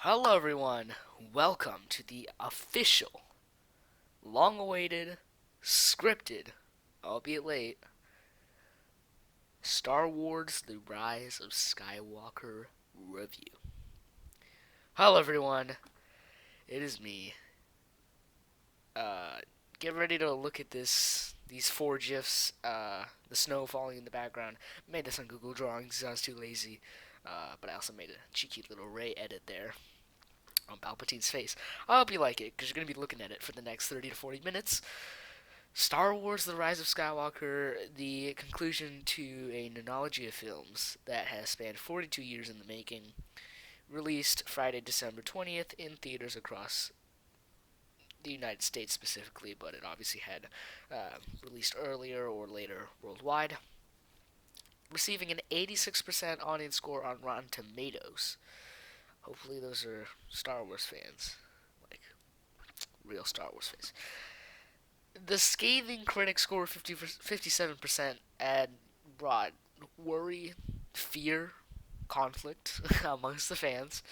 Hello, everyone. Welcome to the official, long awaited, scripted, albeit late, Star Wars The Rise of Skywalker review. Hello, everyone. It is me. Uh, get ready to look at these four GIFs. The snow falling in the background. I made this on Google Drawings because I was too lazy. But I also made a cheeky little Ray edit there on Palpatine's face. I hope you like it, because you're going to be looking at it for the next 30 to 40 minutes. Star Wars The Rise of Skywalker, the conclusion to a nonology of films that has spanned 42 years in the making, released Friday, December 20th in theaters across the United States specifically, but it obviously had released earlier or later worldwide. Receiving an 86% audience score on Rotten Tomatoes. Hopefully those are Star Wars fans. Like, real Star Wars fans. The scathing critic score of 57% and brought worry, fear, conflict amongst the fans.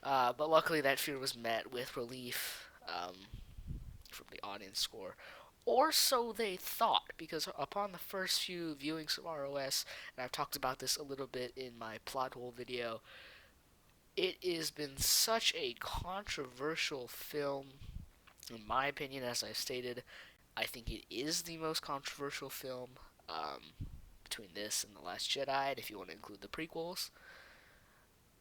But luckily, that fear was met with relief from the audience score. Or so they thought, because upon the first few viewings of ROS, and I've talked about this a little bit in my plot hole video, it has been such a controversial film, in my opinion, as I stated. I think it is the most controversial film between this and The Last Jedi, and if you want to include the prequels,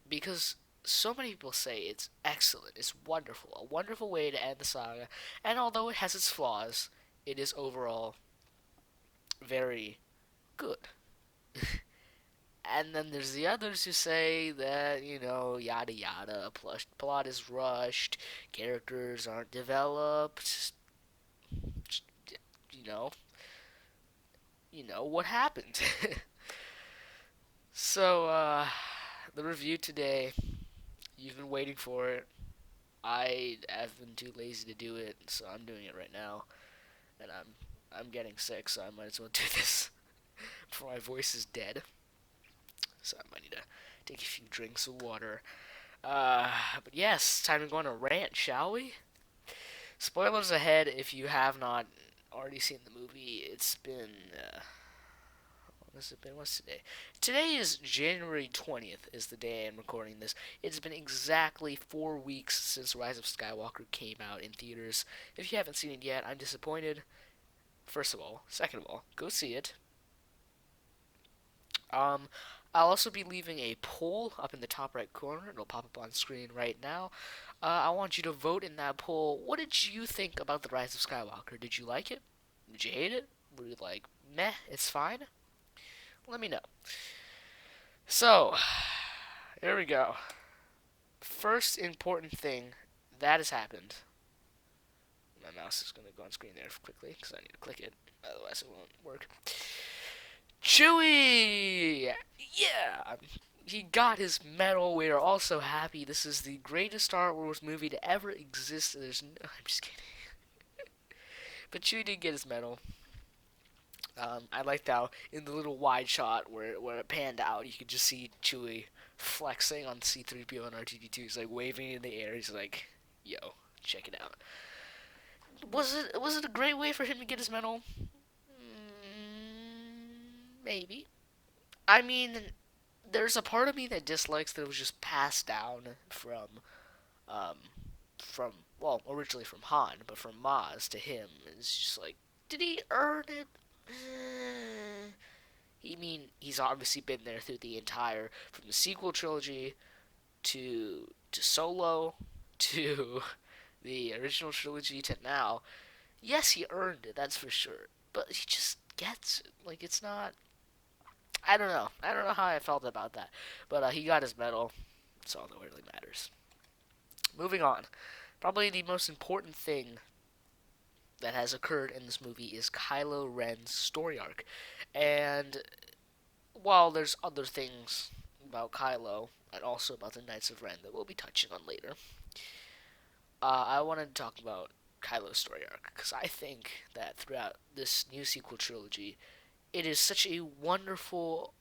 because so many people say it's excellent, it's wonderful, a wonderful way to end the saga, and although it has its flaws, it is overall very good. And then there's the others who say that, yada yada, plot is rushed, characters aren't developed, you know, what happened. So, the review today, you've been waiting for it. I have been too lazy to do it, so I'm doing it right now. And I'm getting sick, so I might as well do this before my voice is dead. So I might need to take a few drinks of water. But yes, time to go on a rant, shall we? Spoilers ahead if you have not already seen the movie. It's been what has it been? What's today? Today is January 20th, is the day I'm recording this. It's been exactly 4 weeks since Rise of Skywalker came out in theaters. If you haven't seen it yet, I'm disappointed. First of all. Second of all, go see it. I'll also be leaving a poll up in the top right corner. It'll pop up on screen right now. I want you to vote in that poll. What did you think about The Rise of Skywalker? Did you like it? Did you hate it? Were you like, meh, it's fine? Let me know. So, here we go. First important thing that has happened. My mouse is going to go on screen there quickly because I need to click it. Otherwise, it won't work. CHEWIE! Yeah! He got his medal. We are all so happy. This is the greatest Star Wars movie to ever exist. I'm just kidding. But CHEWIE did get his medal. I liked how in the little wide shot where it panned out, you could just see CHEWIE flexing on C-3PO and R2-D2. He's like waving in the air. He's like, "Yo, check it out." Was it a great way for him to get his medal? Maybe. I mean, there's a part of me that dislikes that it was just passed down um, from well, originally from Han, but from Maz to him. It's just like, did he earn it? I mean, he's obviously been there through the entire, from the sequel trilogy to Solo to the original trilogy to now. Yes, he earned it, that's for sure. But he just gets it. Like, it's not. I don't know. I don't know how I felt about that. But he got his medal. That's all that really matters. Moving on. Probably the most important thing that has occurred in this movie is Kylo Ren's story arc. And while there's other things about Kylo and also about the Knights of Ren that we'll be touching on later, I wanted to talk about Kylo's story arc because I think that throughout this new sequel trilogy, it is such a wonderful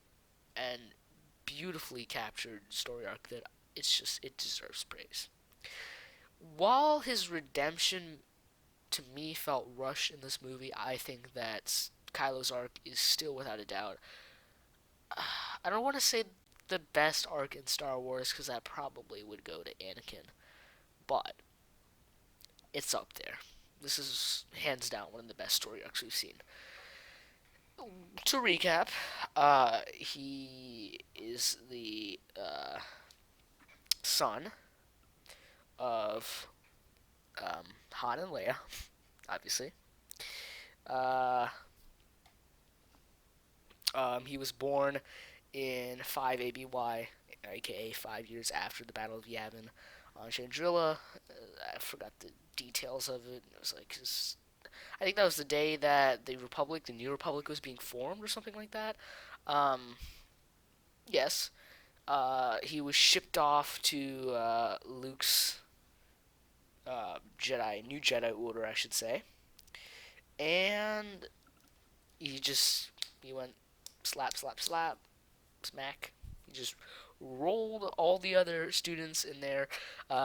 and beautifully captured story arc that it deserves praise. While his redemption to me felt rushed in this movie, I think that Kylo's arc is still without a doubt. I don't want to say the best arc in Star Wars because that probably would go to Anakin, but it's up there. This is hands down one of the best story arcs we've seen. To recap, he is the son of Han and Leia, obviously. Uh, he was born in 5 ABY, aka 5 years after the Battle of Yavin on Chandrila. I forgot the details of it. It was like I think that was the day that the New Republic, was being formed or something like that. Um, yes. He was shipped off to Luke's New Jedi Order, I should say, and he went slap, slap, slap, smack. He just rolled all the other students in there.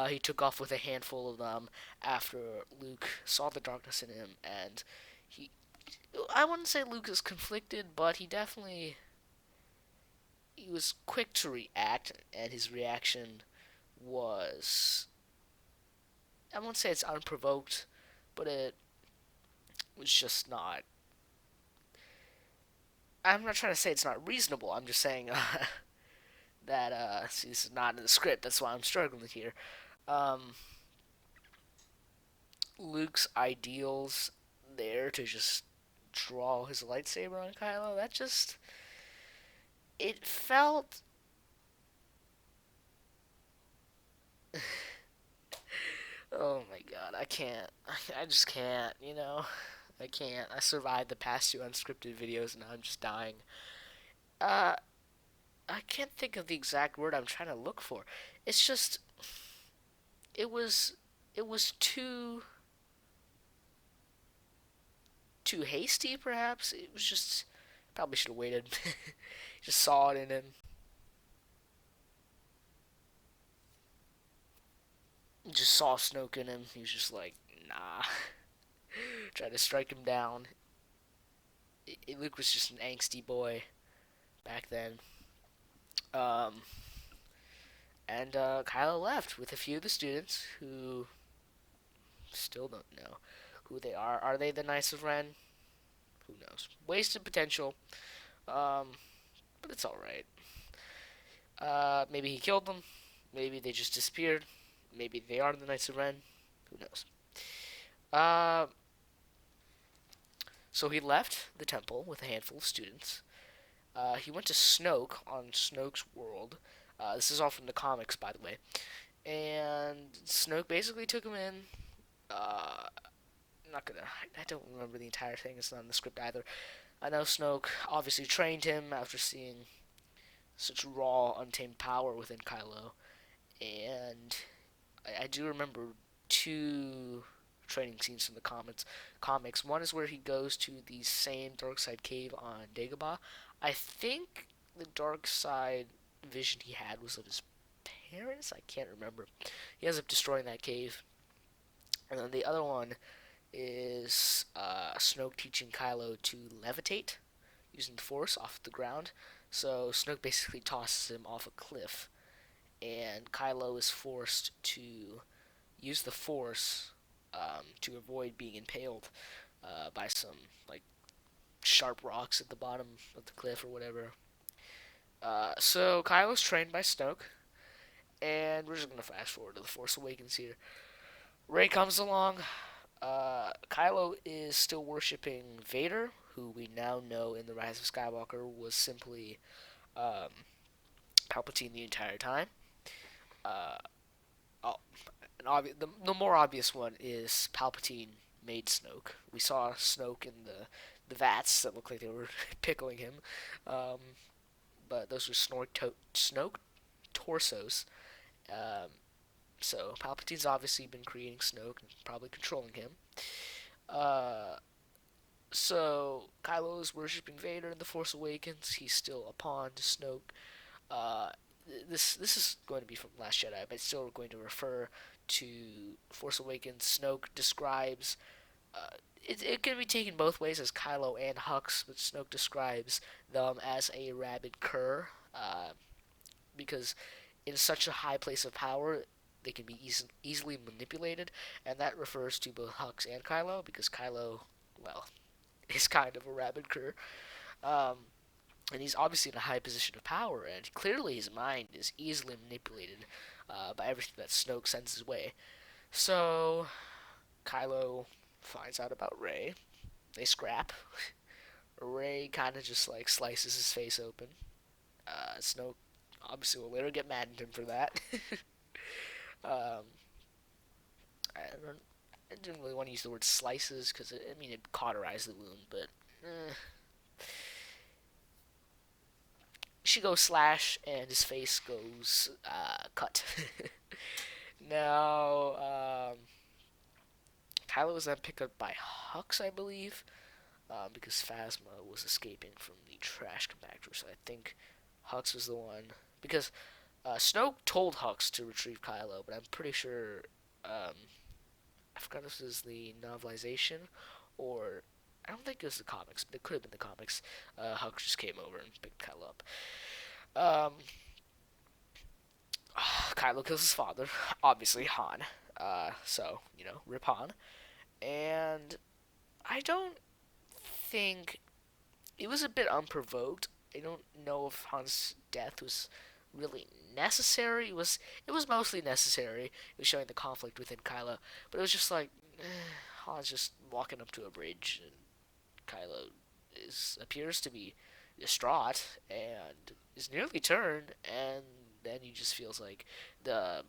He took off with a handful of them after Luke saw the darkness in him, and he. I wouldn't say Luke is conflicted, but he was quick to react, and his reaction was, I won't say it's unprovoked, but it was just not. I'm not trying to say it's not reasonable. I'm just saying that see, this is not in the script. That's why I'm struggling here. Um, Luke's ideals there to just draw his lightsaber on Kylo. That just it felt. Oh my god, I can't. I just can't. I can't. I survived the past two unscripted videos, and now I'm just dying. Uh, I can't think of the exact word I'm trying to look for. It's just it was it was too hasty, perhaps. It was just probably should have waited. Just saw it in him. Just saw Snoke in him. He was just like, nah. Tried to strike him down. Luke was just an angsty boy back then. Um, and Kylo left with a few of the students who still don't know who they are. Are they the Knights of Ren? Who knows? Wasted potential. Um, but it's all right. Maybe he killed them. Maybe they just disappeared. Maybe they are the Knights of Ren. Who knows? Uh, so he left the temple with a handful of students. He went to Snoke on Snoke's world. This is all from the comics, by the way. And Snoke basically took him in. Not gonna. I don't remember the entire thing. It's not in the script either. I know Snoke obviously trained him after seeing such raw, untamed power within Kylo, and I do remember two training scenes from the Comics. One is where he goes to the same dark side cave on Dagobah. I think the dark side vision he had was of his parents. I can't remember. He ends up destroying that cave. And then the other one is Snoke teaching Kylo to levitate using the Force off the ground. So Snoke basically tosses him off a cliff, and Kylo is forced to use the Force to avoid being impaled by some like sharp rocks at the bottom of the cliff or whatever. So Kylo's trained by Snoke, and we're just gonna fast forward to the Force Awakens here. Rey comes along. Kylo is still worshiping Vader, who we now know in the Rise of Skywalker was simply um, Palpatine the entire time. Uh, oh, the more obvious one is Palpatine made Snoke. We saw Snoke in the vats that looked like they were pickling him, um, but those were Snoke torsos. Um, so Palpatine's obviously been creating Snoke and probably controlling him. Uh, so Kylo is worshiping Vader in The Force Awakens. He's still a pawn to Snoke. Uh, this is going to be from Last Jedi, but it's still going to refer to Force Awakens. Snoke describes. It can be taken both ways as Kylo and Hux, but Snoke describes them as a rabid cur, because in such a high place of power, they can be easily manipulated, and that refers to both Hux and Kylo, because Kylo, well, is kind of a rabid cur. Um, and he's obviously in a high position of power, and clearly his mind is easily manipulated by everything that Snoke sends his way. So, Kylo finds out about Rey. They scrap. Rey kind of just like slices his face open. Snoke obviously will later get mad at him for that. um, don't, I didn't really want to use the word slices because it cauterized the wound, but she goes slash and his face goes cut. Now, Kylo was then picked up by Hux, I believe, because Phasma was escaping from the trash compactor. So I think Hux was the one, because Snoke told Hux to retrieve Kylo, but I'm pretty sure I forgot if this is the novelization or I don't think it was the comics, but it could have been the comics. Hux just came over and picked Kylo up. Um, Kylo kills his father, obviously Han. So rip Han. And I don't think it was a bit unprovoked. I don't know if Han's death was really necessary. It was mostly necessary. It was showing the conflict within Kylo, but it was just like Han's just walking up to a bridge, and Kylo appears to be distraught and is nearly turned, and then he just feels like the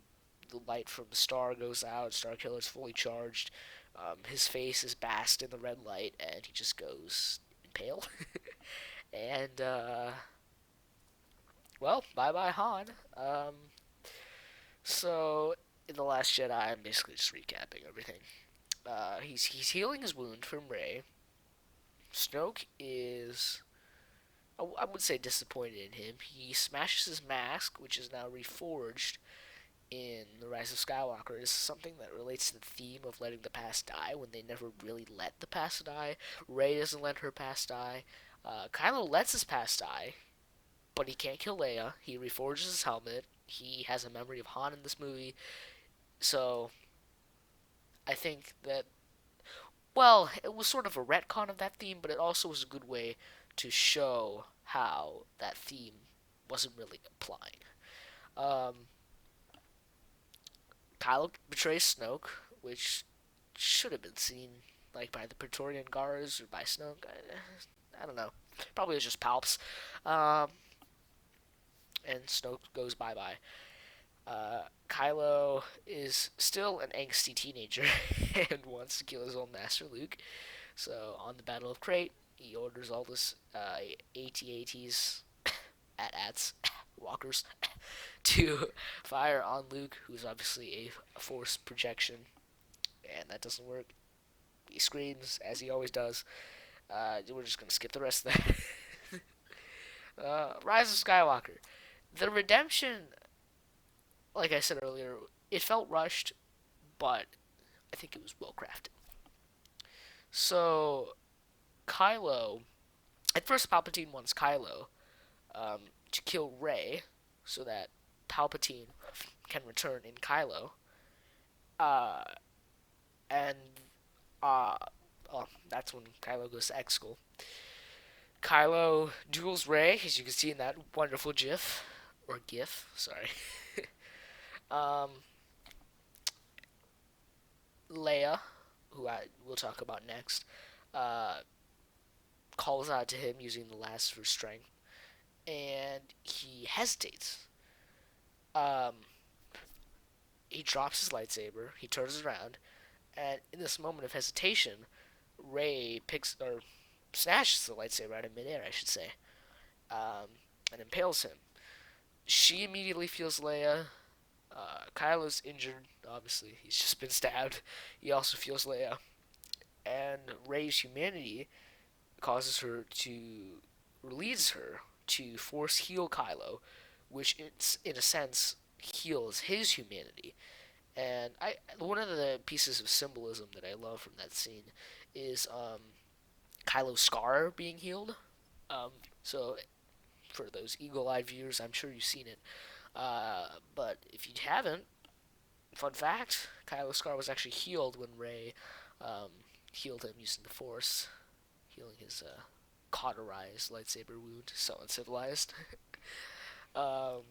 light from the star goes out. Star Killer's fully charged. His face is basked in the red light, and he just goes pale. And well, bye bye Han. So in the Last Jedi, I'm basically just recapping everything. He's healing his wound from Rey. Snoke is, I would say, disappointed in him. He smashes his mask, which is now reforged in the Rise of Skywalker. Is something that relates to the theme of letting the past die when they never really let the past die. Rey doesn't let her past die. Kylo lets his past die, but he can't kill Leia. He reforges his helmet. He has a memory of Han in this movie. So I think that, well, it was sort of a retcon of that theme, but it also was a good way to show how that theme wasn't really applying. Um, Kylo betrays Snoke, which should have been seen like by the Praetorian Guards or by Snoke. I don't know. Probably it was just Palps. Um, and Snoke goes bye bye. Kylo is still an angsty teenager and wants to kill his own master Luke. So on the Battle of Crate, he orders all this AT-ATs, AT-ATs, walkers, to fire on Luke, who's obviously a force projection, and that doesn't work. He screams, as he always does. We're just going to skip the rest of that. Rise of Skywalker. The redemption, like I said earlier, it felt rushed, but I think it was well crafted. So, Kylo, at first Palpatine wants Kylo to kill Rey so that Palpatine can return in Kylo. Uh, and that's when Kylo goes to X School. Kylo duels Rey, as you can see in that wonderful GIF or GIF. Sorry. um, Leia, who I will talk about next, uh, calls out to him using the last for strength, and he hesitates. Um, he drops his lightsaber. He turns around, and in this moment of hesitation, Rey picks or snatches the lightsaber out of midair, I should say, and impales him. She immediately feels Leia. Kylo's injured, obviously. He's just been stabbed. He also feels Leia. And Rey's humanity causes her to, leads her to force heal Kylo, which it's, in a sense, heals his humanity. And one of the pieces of symbolism that I love from that scene is Kylo's scar being healed. Um, so for those eagle-eyed viewers, I'm sure you've seen it. But if you haven't, fun fact: Kylo's scar was actually healed when Rey um, healed him using the Force, healing his cauterized lightsaber wound. So uncivilized. um,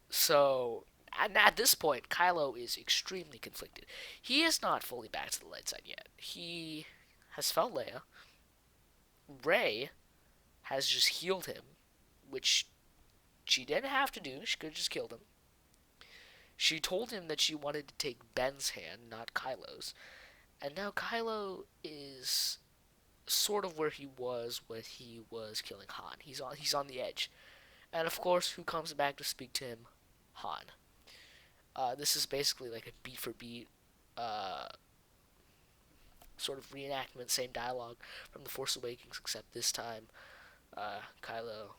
so and at this point, Kylo is extremely conflicted. He is not fully back to the light side yet. He has felt Leia. Rey has just healed him, which she didn't have to do. She could have just killed him. She told him that she wanted to take Ben's hand, not Kylo's. And now Kylo is sort of where he was when he was killing Han. He's on the edge. And of course, who comes back to speak to him? Han. This is basically like a beat for beat uh, sort of reenactment, same dialogue from The Force Awakens, except this time Kylo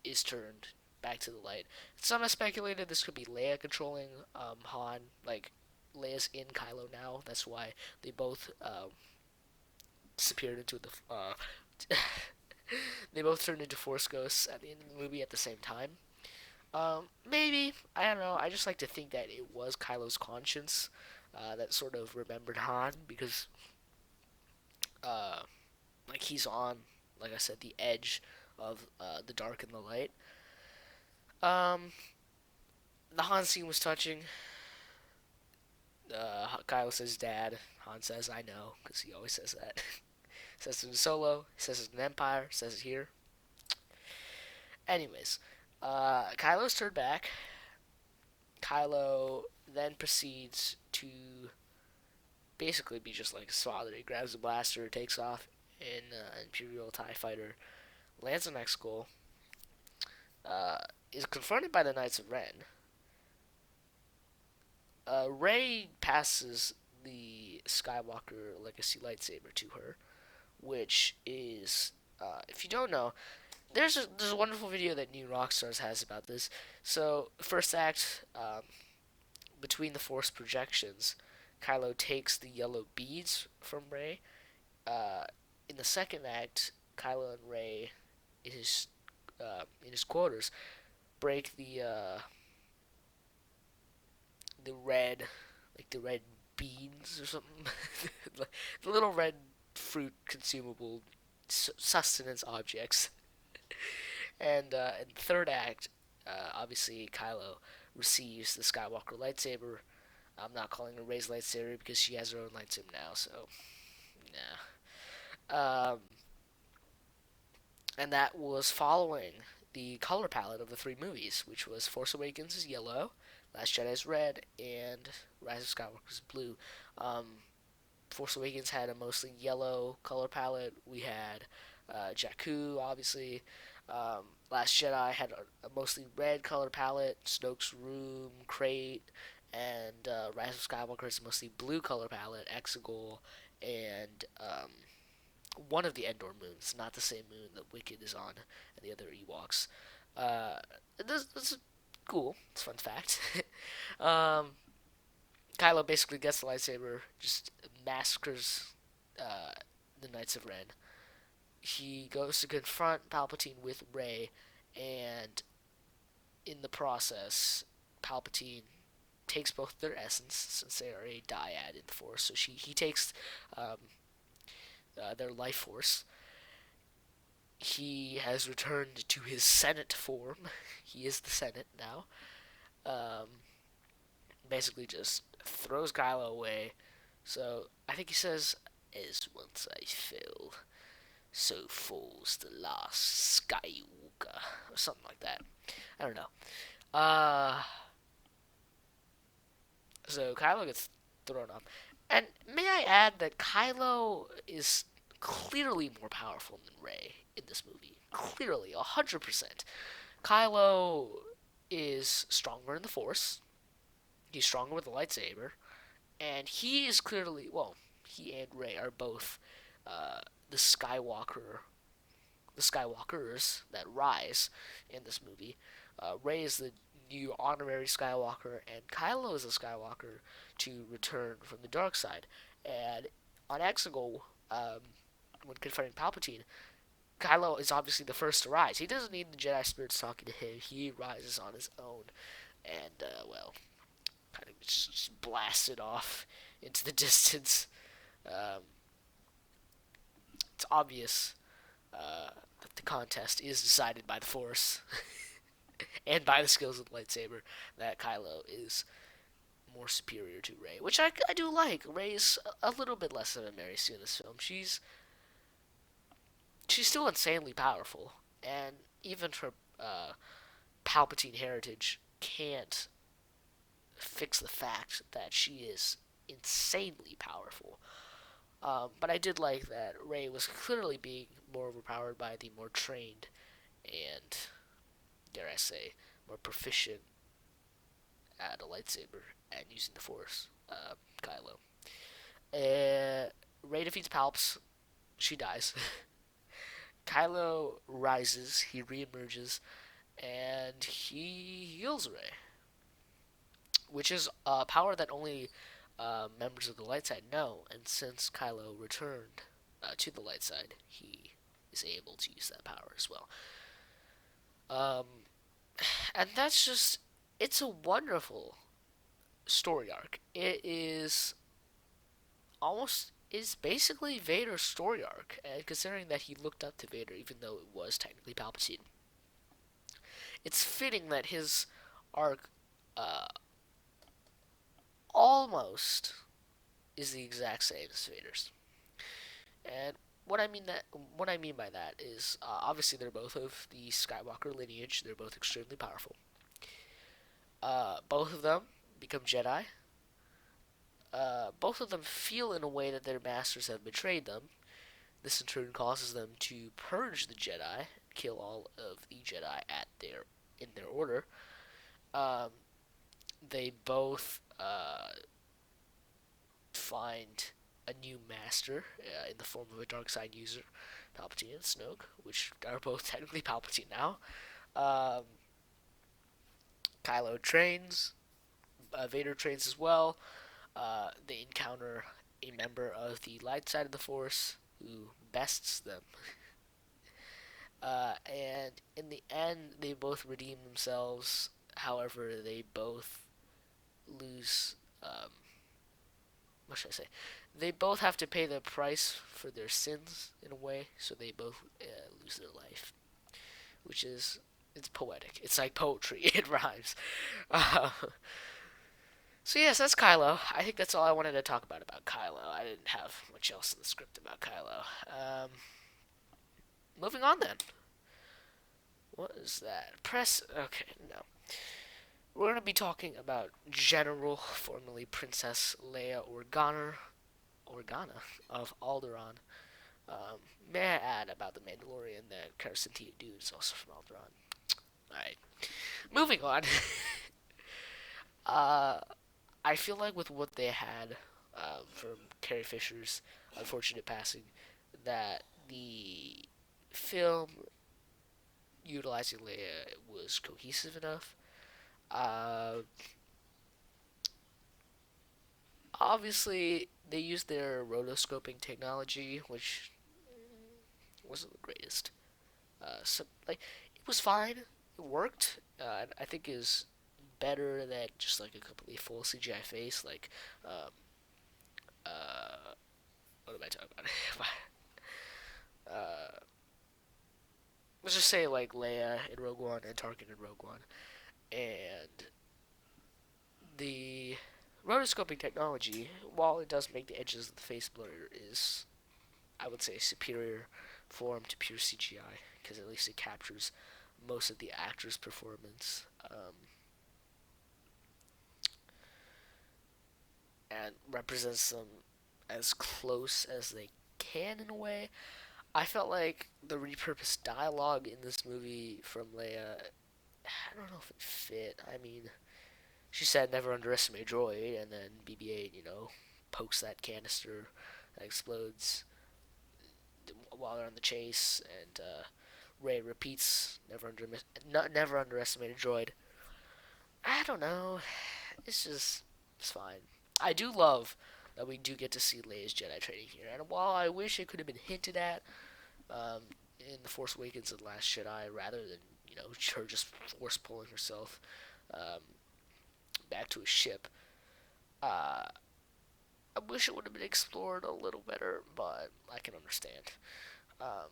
is turned back to the light. Some have speculated this could be Leia controlling Han, like Leia's in Kylo now. That's why they both disappeared into the. They both turned into Force ghosts at the end of the movie at the same time. Maybe, I don't know. I just like to think that it was Kylo's conscience that sort of remembered Han because, uh, like he's on, like I said, the edge of the dark and the light. Um, the Han scene was touching. Kylo says, "Dad." Han says, "I know," because he always says that. Says it in Solo. He says it in Empire. Says it here. Anyways, Kylo's turned back. Kylo then proceeds to basically be just like his father. He grabs a blaster, takes off in an Imperial TIE fighter, lands on Exegol, is confronted by the Knights of Ren. Rey passes the Skywalker Legacy lightsaber to her, which is, if you don't know, there's a wonderful video that New Rockstars has about this. So, first act, between the Force projections, Kylo takes the yellow beads from Rey. Uh, in the second act, Kylo and Rey, in his quarters, break the red, like the red beans or something, the little red fruit consumable sustenance objects. And in the third act, obviously Kylo receives the Skywalker lightsaber. I'm not calling her Rey's lightsaber because she has her own lightsaber now, so nah. And that was following the color palette of the three movies, which was Force Awakens is yellow, Last Jedi is red, and Rise of Skywalker is blue. Force Awakens had a mostly yellow color palette. We had Jakku, obviously. Last Jedi had a mostly red color palette. Snoke's room, Crate, and Rise of Skywalker is mostly blue color palette. Exegol, and one of the Endor moons, not the same moon that Wicked is on, and the other Ewoks. Uh, this is cool. It's a fun fact. um, Kylo basically gets the lightsaber, just massacres uh, the Knights of Ren. He goes to confront Palpatine with Rey, and in the process, Palpatine takes both their essence, since they are a dyad in the Force. So he takes um, their life force. He has returned to his Senate form. He is the Senate now. Um, Basically, just throws Kylo away. So I think he says, "As once I fell, so falls the last Skywalker," or something like that. I don't know. So Kylo gets thrown off, and may I add that Kylo is clearly more powerful than Rey in this movie. Clearly, 100%. Kylo is stronger in the Force. He's stronger with the lightsaber, and he is clearly, well, he and Rey are both the Skywalker the Skywalkers that rise in this movie. Rey is the new honorary Skywalker, and Kylo is a Skywalker to return from the dark side. And on Exegol, when confronting Palpatine, Kylo is obviously the first to rise. He doesn't need the Jedi spirits talking to him. He rises on his own, and well, kind of just blasted off into the distance. Um, it's obvious that the contest is decided by the Force and by the skills of the lightsaber. That Kylo is more superior to Rey, which I do like. Rey's a little bit less of a Mary Sue in this film. She's still insanely powerful, and even her Palpatine heritage can't fix the fact that she is insanely powerful. But I did like that Rey was clearly being more overpowered by the more trained and, dare I say, more proficient at a lightsaber and using the Force, Kylo. Rey defeats Palps. She dies. Kylo rises. He reemerges, and he heals Rey, which is a power that only members of the light side know. And since Kylo returned to the light side, he is able to use that power as well. Um, and that's just, it's a wonderful story arc. It is almost, is basically Vader's story arc, and considering that he looked up to Vader even though it was technically Palpatine, it's fitting that his arc almost is the exact same as Vader's. And what I mean by that is obviously they're both of the Skywalker lineage. They're both extremely powerful. Both of them become Jedi. Both of them feel in a way that their masters have betrayed them. This in turn causes them to purge the Jedi, kill all of the Jedi in their order. They both find a new master in the form of a dark side user, Palpatine and Snoke, which are both technically Palpatine now. Kylo trains. Vader trains as well. They encounter a member of the light side of the Force who bests them. And in the end, they both redeem themselves. However, they both lose. What should I say? They both have to pay the price for their sins in a way, so they both lose their life, which is, it's poetic. It's like poetry. It rhymes. So yes, that's Kylo. I think that's all I wanted to talk about Kylo. I didn't have much else in the script about Kylo. Moving on then. What is that? Press. Okay, no. We're going to be talking about General, formerly Princess Leia Organa of Alderaan. May I add about the Mandalorian that Carcentia dude is also from Alderaan. Alright. Moving on. I feel like with what they had from Carrie Fisher's unfortunate passing, that the film utilizing Leia was cohesive enough. Obviously, they used their rotoscoping technology, which wasn't the greatest. It was fine. It worked. I think is better than just like a completely full CGI face. Like, what am I talking about? Let's just say like Leia in Rogue One and Tarkin in Rogue One, and the rotoscoping technology, while it does make the edges of the face blur, is, I would say, superior form to pure CGI, because at least it captures most of the actor's performance. And represents them as close as they can in a way. I felt like the repurposed dialogue in this movie from Leia, I don't know if it fit. I mean, she said never underestimate a droid, and then BB-8, pokes that canister that explodes while they're on the chase, and Rey repeats, never underestimate a droid. I don't know. It's fine. I do love that we do get to see Leia's Jedi training here, and while I wish it could have been hinted at um, in The Force Awakens and Last Jedi, rather than her just force pulling herself um, back to a ship, uh, I wish it would have been explored a little better, but I can understand um,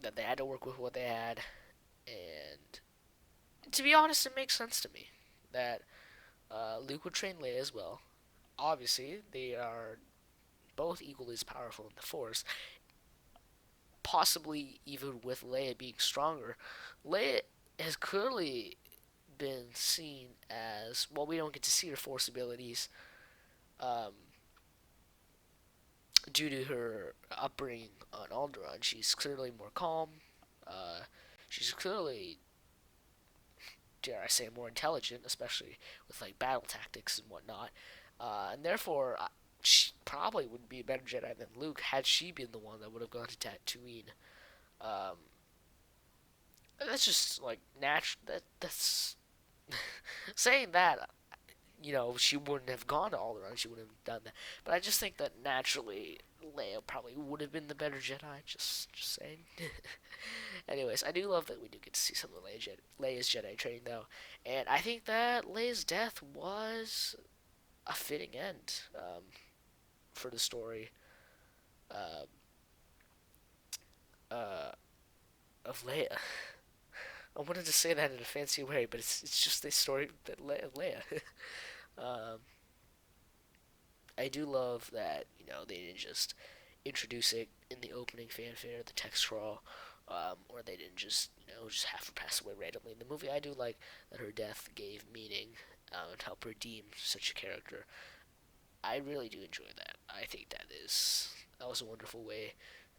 that they had to work with what they had, and to be honest, it makes sense to me that Luke would train Leia as well. Obviously, they are both equally as powerful in the Force, possibly even with Leia being stronger. Leia has clearly been seen as, well, we don't get to see her Force abilities um, due to her upbringing on Alderaan. She's clearly more calm. Uh, she's clearly, dare I say, more intelligent, especially with like battle tactics and whatnot. And therefore, she probably would be a better Jedi than Luke had she been the one that would have gone to Tatooine. Um, that's just like natural. That's saying that. She wouldn't have gone to Alderaan. She wouldn't have done that. But I just think that naturally, Leia probably would have been the better Jedi. Just saying. Anyways, I do love that we do get to see some of Leia's Jedi training, though. And I think that Leia's death was a fitting end for the story uh, uh, of Leia. I wanted to say that in a fancy way, but it's just the story that Leia. um, I do love that they didn't just introduce it in the opening fanfare, the text crawl, or they didn't just have her pass away randomly in the movie. I do like that her death gave meaning and helped redeem such a character. I really do enjoy that. I think that was a wonderful way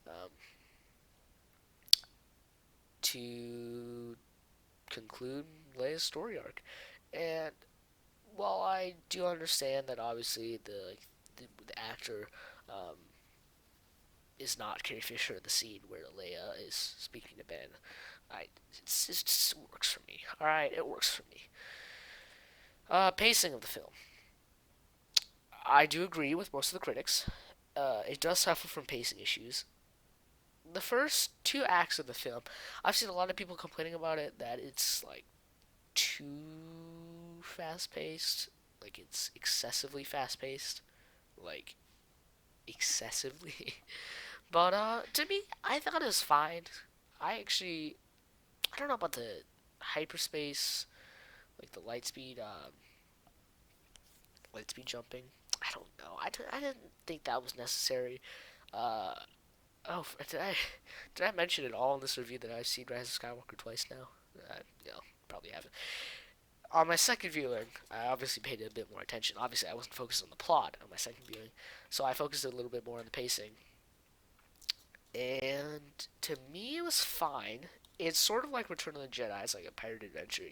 um, to conclude Leia's story arc. And while I do understand that obviously the actor is not Carrie Fisher in the scene where Leia is speaking to Ben, it just works for me. All right, it works for me. Pacing of the film. I do agree with most of the critics. It does suffer from pacing issues. The first two acts of the film, I've seen a lot of people complaining about it that it's like too fast paced, like it's excessively fast paced, like excessively. But to me, I thought it was fine. I don't know about the hyperspace, like the light speed jumping. I don't know. I didn't think that was necessary. Uh, oh, did I mention at all in this review that I've seen Rise of Skywalker twice now? No, probably haven't. On my second viewing, I obviously paid a bit more attention. Obviously, I wasn't focused on the plot on my second viewing, so I focused a little bit more on the pacing. And to me, it was fine. It's sort of like Return of the Jedi. It's like a pirate adventure.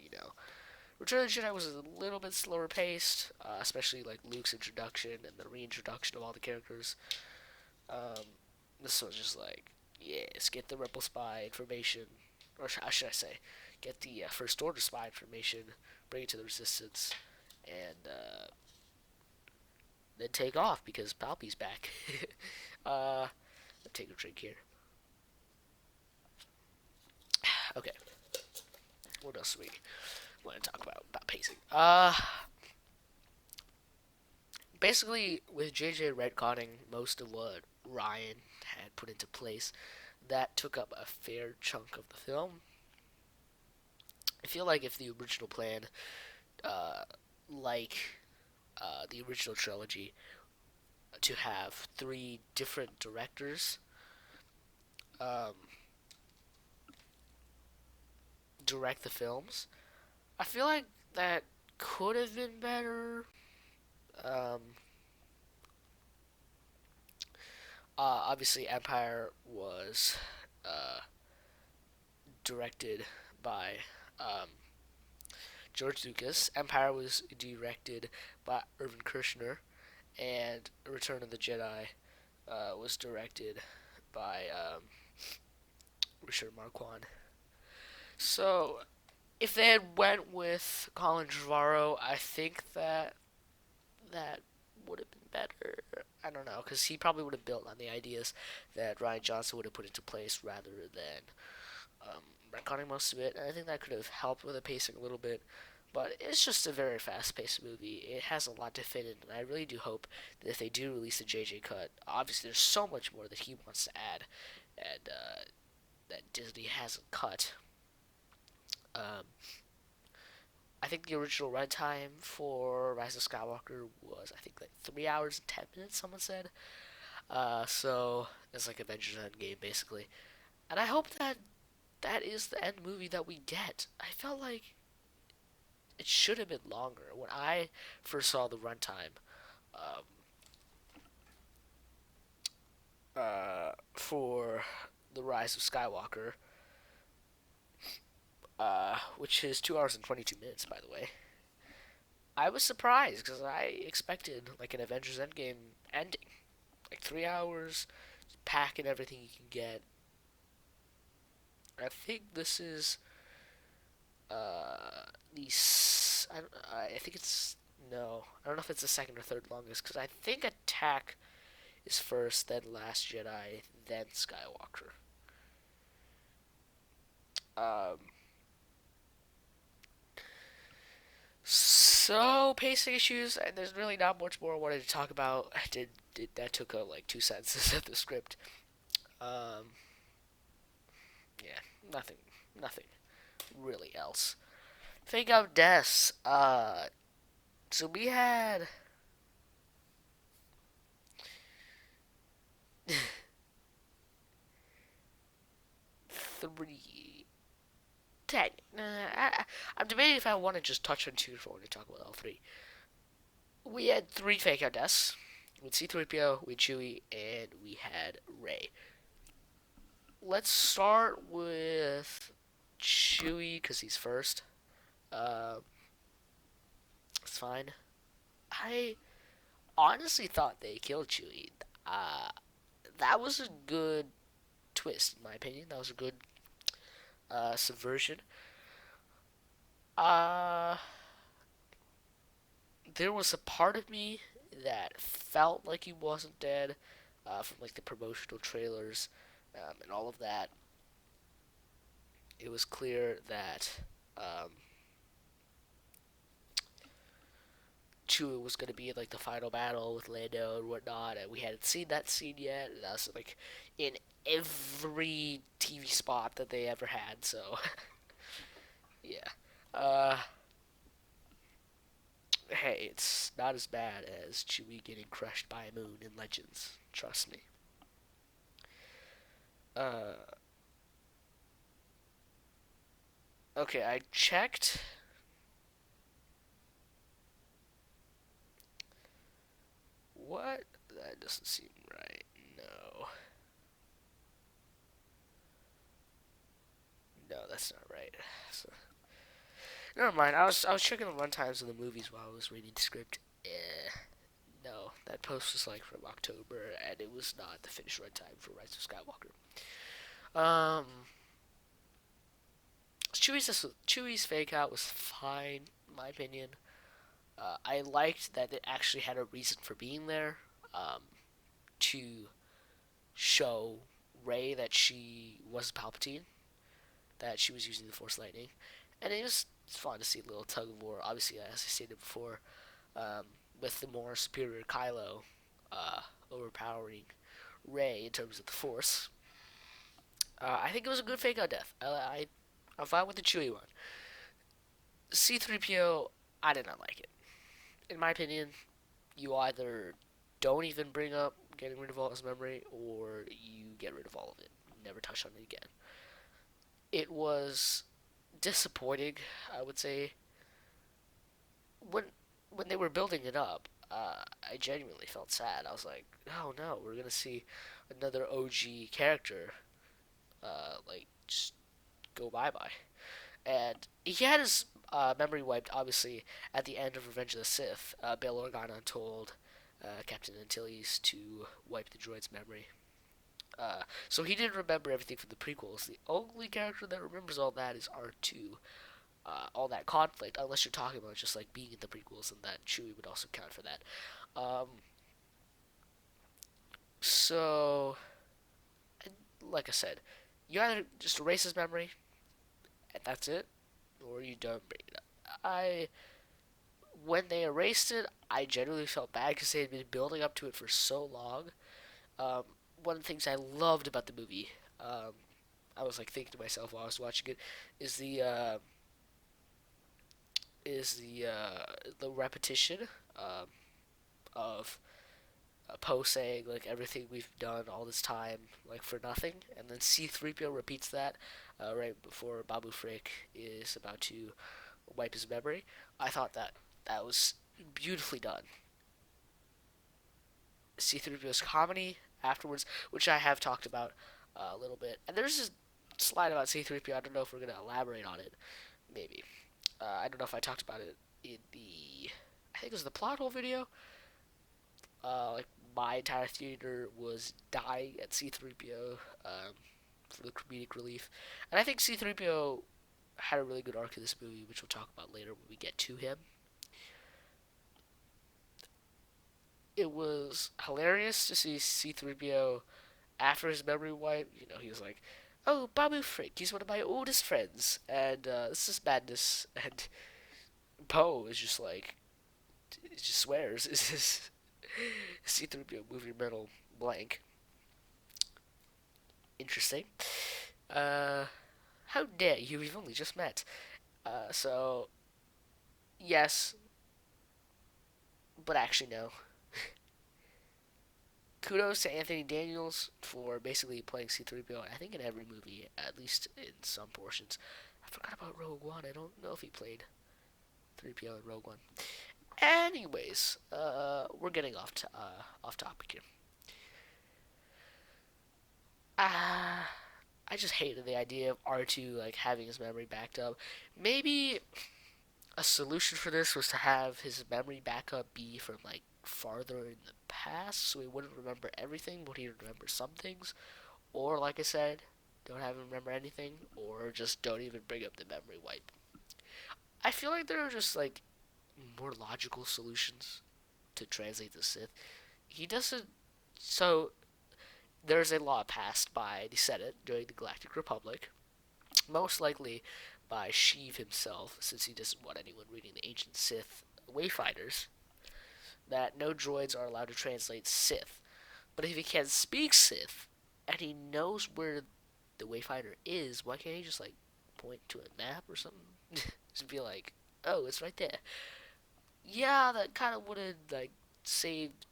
Return of the Jedi was a little bit slower paced, especially like Luke's introduction and the reintroduction of all the characters. Um, this was just like, yes, get the Rebel spy information, or how should I say, get the First Order spy information, bring it to the Resistance, and then take off because Palpy's back. uh, take a drink here. Okay, what else do we want to talk about pacing? Basically, with JJ retconning most of what Ryan had put into place, that took up a fair chunk of the film. I feel like if the original plan, uh, like the original trilogy, to have three different directors um, direct the films, I feel like that could have been better. Um, Obviously, Empire was directed by George Lucas. Empire was directed by Irvin Kershner, and Return of the Jedi was directed by Richard Marquand. So if they had went with Colin Trevorrow, I think that would have been better. I don't know, because he probably would have built on the ideas that Ryan Johnson would have put into place rather than retconning most of it. And I think that could have helped with the pacing a little bit. But it's just a very fast-paced movie. It has a lot to fit in, and I really do hope that if they do release the JJ cut, obviously there's so much more that he wants to add, and that Disney hasn't cut. Um, I think the original runtime for Rise of Skywalker was, I think, like 3 hours and 10 minutes. Someone said. So it's like Avengers Endgame, basically. And I hope that that is the end movie that we get. I felt like it should have been longer. When I first saw the runtime um, for the Rise of Skywalker, which is 2 hours and 22 minutes, by the way, I was surprised because I expected like an Avengers Endgame ending, like 3 hours, packing everything you can get. I think this is the I think it's no, I don't know if it's the second or third longest because I think Attack is first, then Last Jedi, then Skywalker. Um, so pacing issues, and there's really not much more I wanted to talk about. I did that took like 2 sentences of the script. Um, yeah, nothing, nothing really else. Fake out deaths. So we had three. Ten. I'm debating if I want to just touch on two if I want to talk about all three. We had three fake out deaths. We had C3PO, we had Chewie, and we had Rey. Let's start with Chewie because he's first. Uh, it's fine. I honestly thought they killed Chewie. Uh, that was a good twist, in my opinion. That was a good subversion. Uh, there was a part of me that felt like he wasn't dead from like the promotional trailers and all of that. It was clear that um, Chewie was going to be in like the final battle with Lando and whatnot, and we hadn't seen that scene yet. And that was like in every TV spot that they ever had. So yeah, uh, hey, it's not as bad as Chewie getting crushed by a moon in Legends. Trust me. Uh, okay, I checked. What? That doesn't seem right. No. No, that's not right. So, never mind. I was checking the runtimes of the movies while I was reading the script. No, that post was like from October, and it was not the finished runtime for Rise of Skywalker. Um, Chewie's fake out was fine, in my opinion. I liked that it actually had a reason for being there. To show Rey that she was Palpatine, that she was using the Force lightning, and it's fun to see a little tug of war. Obviously, as I stated before, um, with the more superior Kylo uh, overpowering Rey in terms of the Force. I think it was a good fake out death. I'm fine with the Chewie one. C3PO, I did not like it. In my opinion, you either don't even bring up getting rid of all his memory, or you get rid of all of it. Never touch on it again. It was disappointing, I would say. When when they were building it up, I genuinely felt sad. I was like, oh no, we're gonna see another OG character, like just go bye bye. And he had his memory wiped, obviously, at the end of Revenge of the Sith. Bail Organa told Captain Antilles to wipe the droid's memory. So he didn't remember everything from the prequels. The only character that remembers all that is R2. All that conflict, unless you're talking about just like being in the prequels, and that Chewie would also count for that. Um, so, like I said, you either just erase his memory, and that's it, or you don't bring it up. When they erased it, I genuinely felt bad because they had been building up to it for so long. Um, One of the things I loved about the movie, I was like thinking to myself while I was watching it, is the repetition um, of Poe saying like everything we've done all this time like for nothing, and then C-3PO repeats that right before Babu Frick is about to wipe his memory. I thought that was beautifully done. C-3PO's comedy afterwards, which I have talked about a little bit, and there's this slide about C-3PO. I don't know if we're gonna elaborate on it. Maybe I don't know if I talked about it in the I think it was the plot hole video. Like my entire theater was dying at C-3PO for the comedic relief, and I think C-3PO had a really good arc in this movie, which we'll talk about later when we get to him. It was hilarious to see C-3PO after his memory wipe. You know, he was like, "Oh, Babu Frick, he's one of my oldest friends, and this is madness." And Poe is just like, it just swears. Is this C-3PO movie mental blank? Interesting. Uh, how dare you? We've only just met. So yes, but actually no. Kudos to Anthony Daniels for basically playing C-3PO. I think in every movie, at least in some portions. I forgot about Rogue One. I don't know if he played 3PO in Rogue One. Anyways, we're getting off topic here. I just hated the idea of R2 like having his memory backed up. Maybe a solution for this was to have his memory backup be from like farther in the past, so he wouldn't remember everything, but he'd remember some things. Or, like I said, don't have him remember anything, or just don't even bring up the memory wipe. I feel like there are just like more logical solutions to translate the Sith. He doesn't. So there's a law passed by the Senate during the Galactic Republic, most likely by Sheev himself, since he doesn't want anyone reading the ancient Sith Wayfinders, that no droids are allowed to translate Sith. But if he can't speak Sith, and he knows where the Wayfinder is, why can't he just like point to a map or something? Just be like, oh, it's right there. Yeah, that kind of would have like saved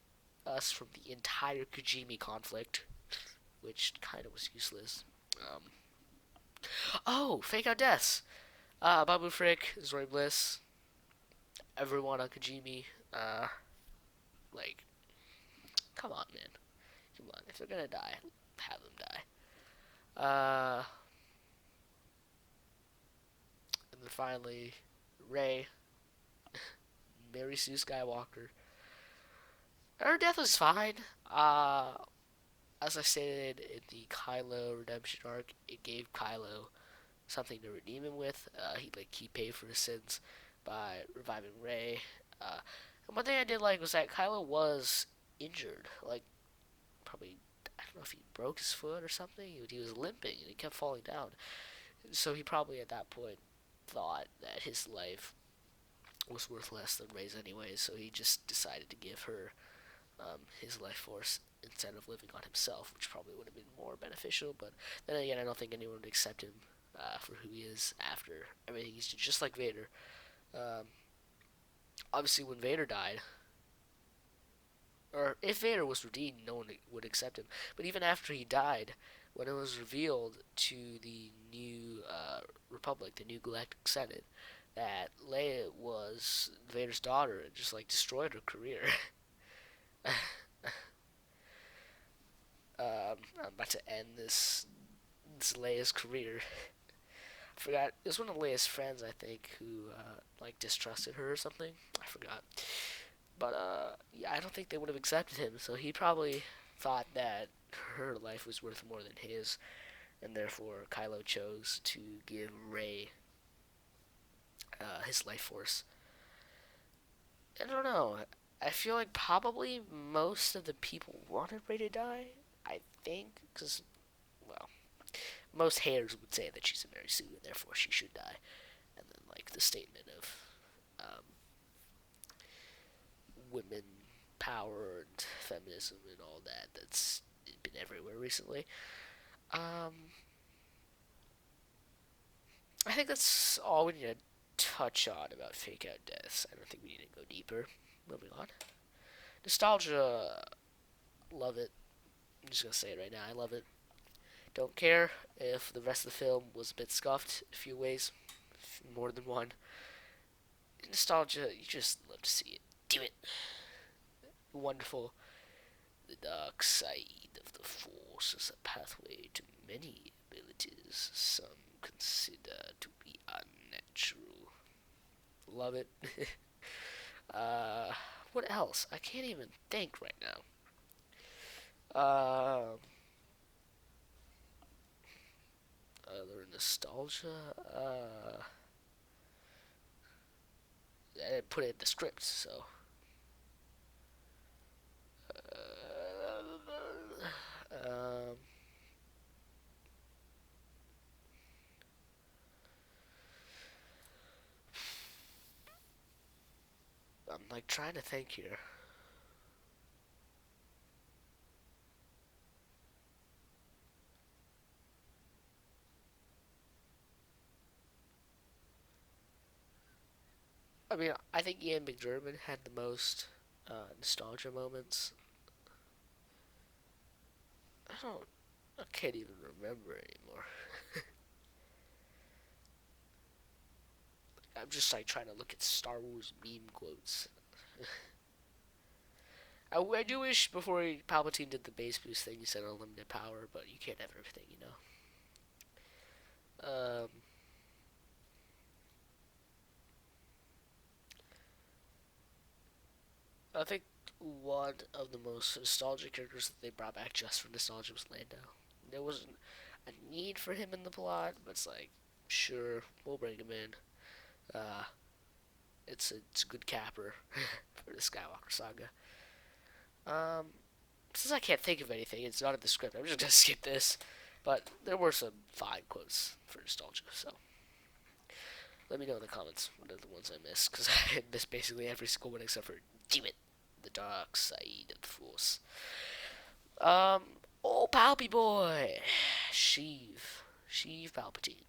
us from the entire Kajimi conflict, which kind of was useless. Um, oh, fake out deaths. Babu Frick, Zori Bliss, everyone on Kajimi. Like, come on, man. Come on. If they're gonna die, have them die. And then finally, Rey, Mary Sue Skywalker. Her death was fine. Uh, as I stated in the Kylo redemption arc, it gave Kylo something to redeem him with. He paid for his sins by reviving Rey. And one thing I did like was that Kylo was injured. Like probably I don't know if he broke his foot or something. He was limping and he kept falling down. So he probably at that point thought that his life was worth less than Rey's anyways. So he just decided to give her his life force instead of living on himself, which probably would have been more beneficial. But then again, I don't think anyone would accept him for who he is after everything he's just like Vader. Um, Obviously, when Vader died, or if Vader was redeemed, no one would accept him. But even after he died, when it was revealed to the new Republic, the new Galactic Senate, that Leia was Vader's daughter, it just like destroyed her career. I'm about to end this Leia's career. I forgot. It was one of Leia's friends, I think, who like distrusted her or something. I forgot. But yeah, I don't think they would have accepted him. So he probably thought that her life was worth more than his, and therefore Kylo chose to give Rey his life force. I don't know. I feel like probably most of the people wanted Rey to die. I think, because, well, most haters would say that she's a Mary Sue and therefore she should die. And then, like, the statement of um, women power and feminism and all that that's been everywhere recently. Um, I think that's all we need to touch on about fake out deaths. I don't think we need to go deeper. Moving on. Nostalgia, love it. I'm just gonna say it right now. I love it. Don't care if the rest of the film was a bit scuffed in a few ways, more than one. Nostalgia, you just love to see it. Do it. Wonderful. The dark side of the Force is a pathway to many abilities some consider to be unnatural. Love it. uh, what else? I can't even think right now. Other nostalgia. I didn't put it in the script, so. Um, I'm like trying to think here. I mean, I think Ian McDiarmid had the most nostalgia moments. I don't. I can't even remember anymore. I'm just like trying to look at Star Wars meme quotes. I do wish before Palpatine did the base boost thing, he said unlimited power, but you can't have everything, you know. Um, I think one of the most nostalgic characters that they brought back just for nostalgia was Lando. There wasn't a need for him in the plot, but it's like, sure, we'll bring him in. Uh, it's a good capper for the Skywalker Saga. Um, since I can't think of anything, it's not in the script. I'm just gonna skip this. But there were some fine quotes for nostalgia, so let me know in the comments what are the ones I missed, because I missed basically every single one except for damn it, the dark side of the Force. Um, oh Palpy boy, Sheev Palpatine.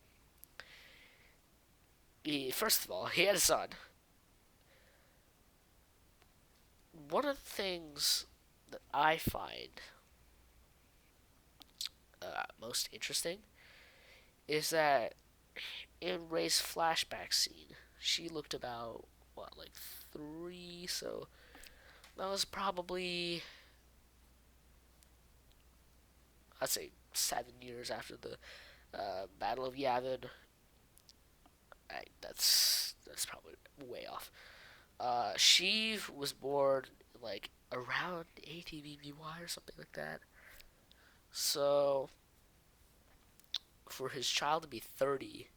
First of all, he had a son. One of the things that I find most interesting is that in Rey's flashback scene, she looked about, what, like 3, so that was probably, I'd say 7 years after the Battle of Yavin. That's probably way off. Sheev was born like around 80 BBY or something like that. So for his child to be 30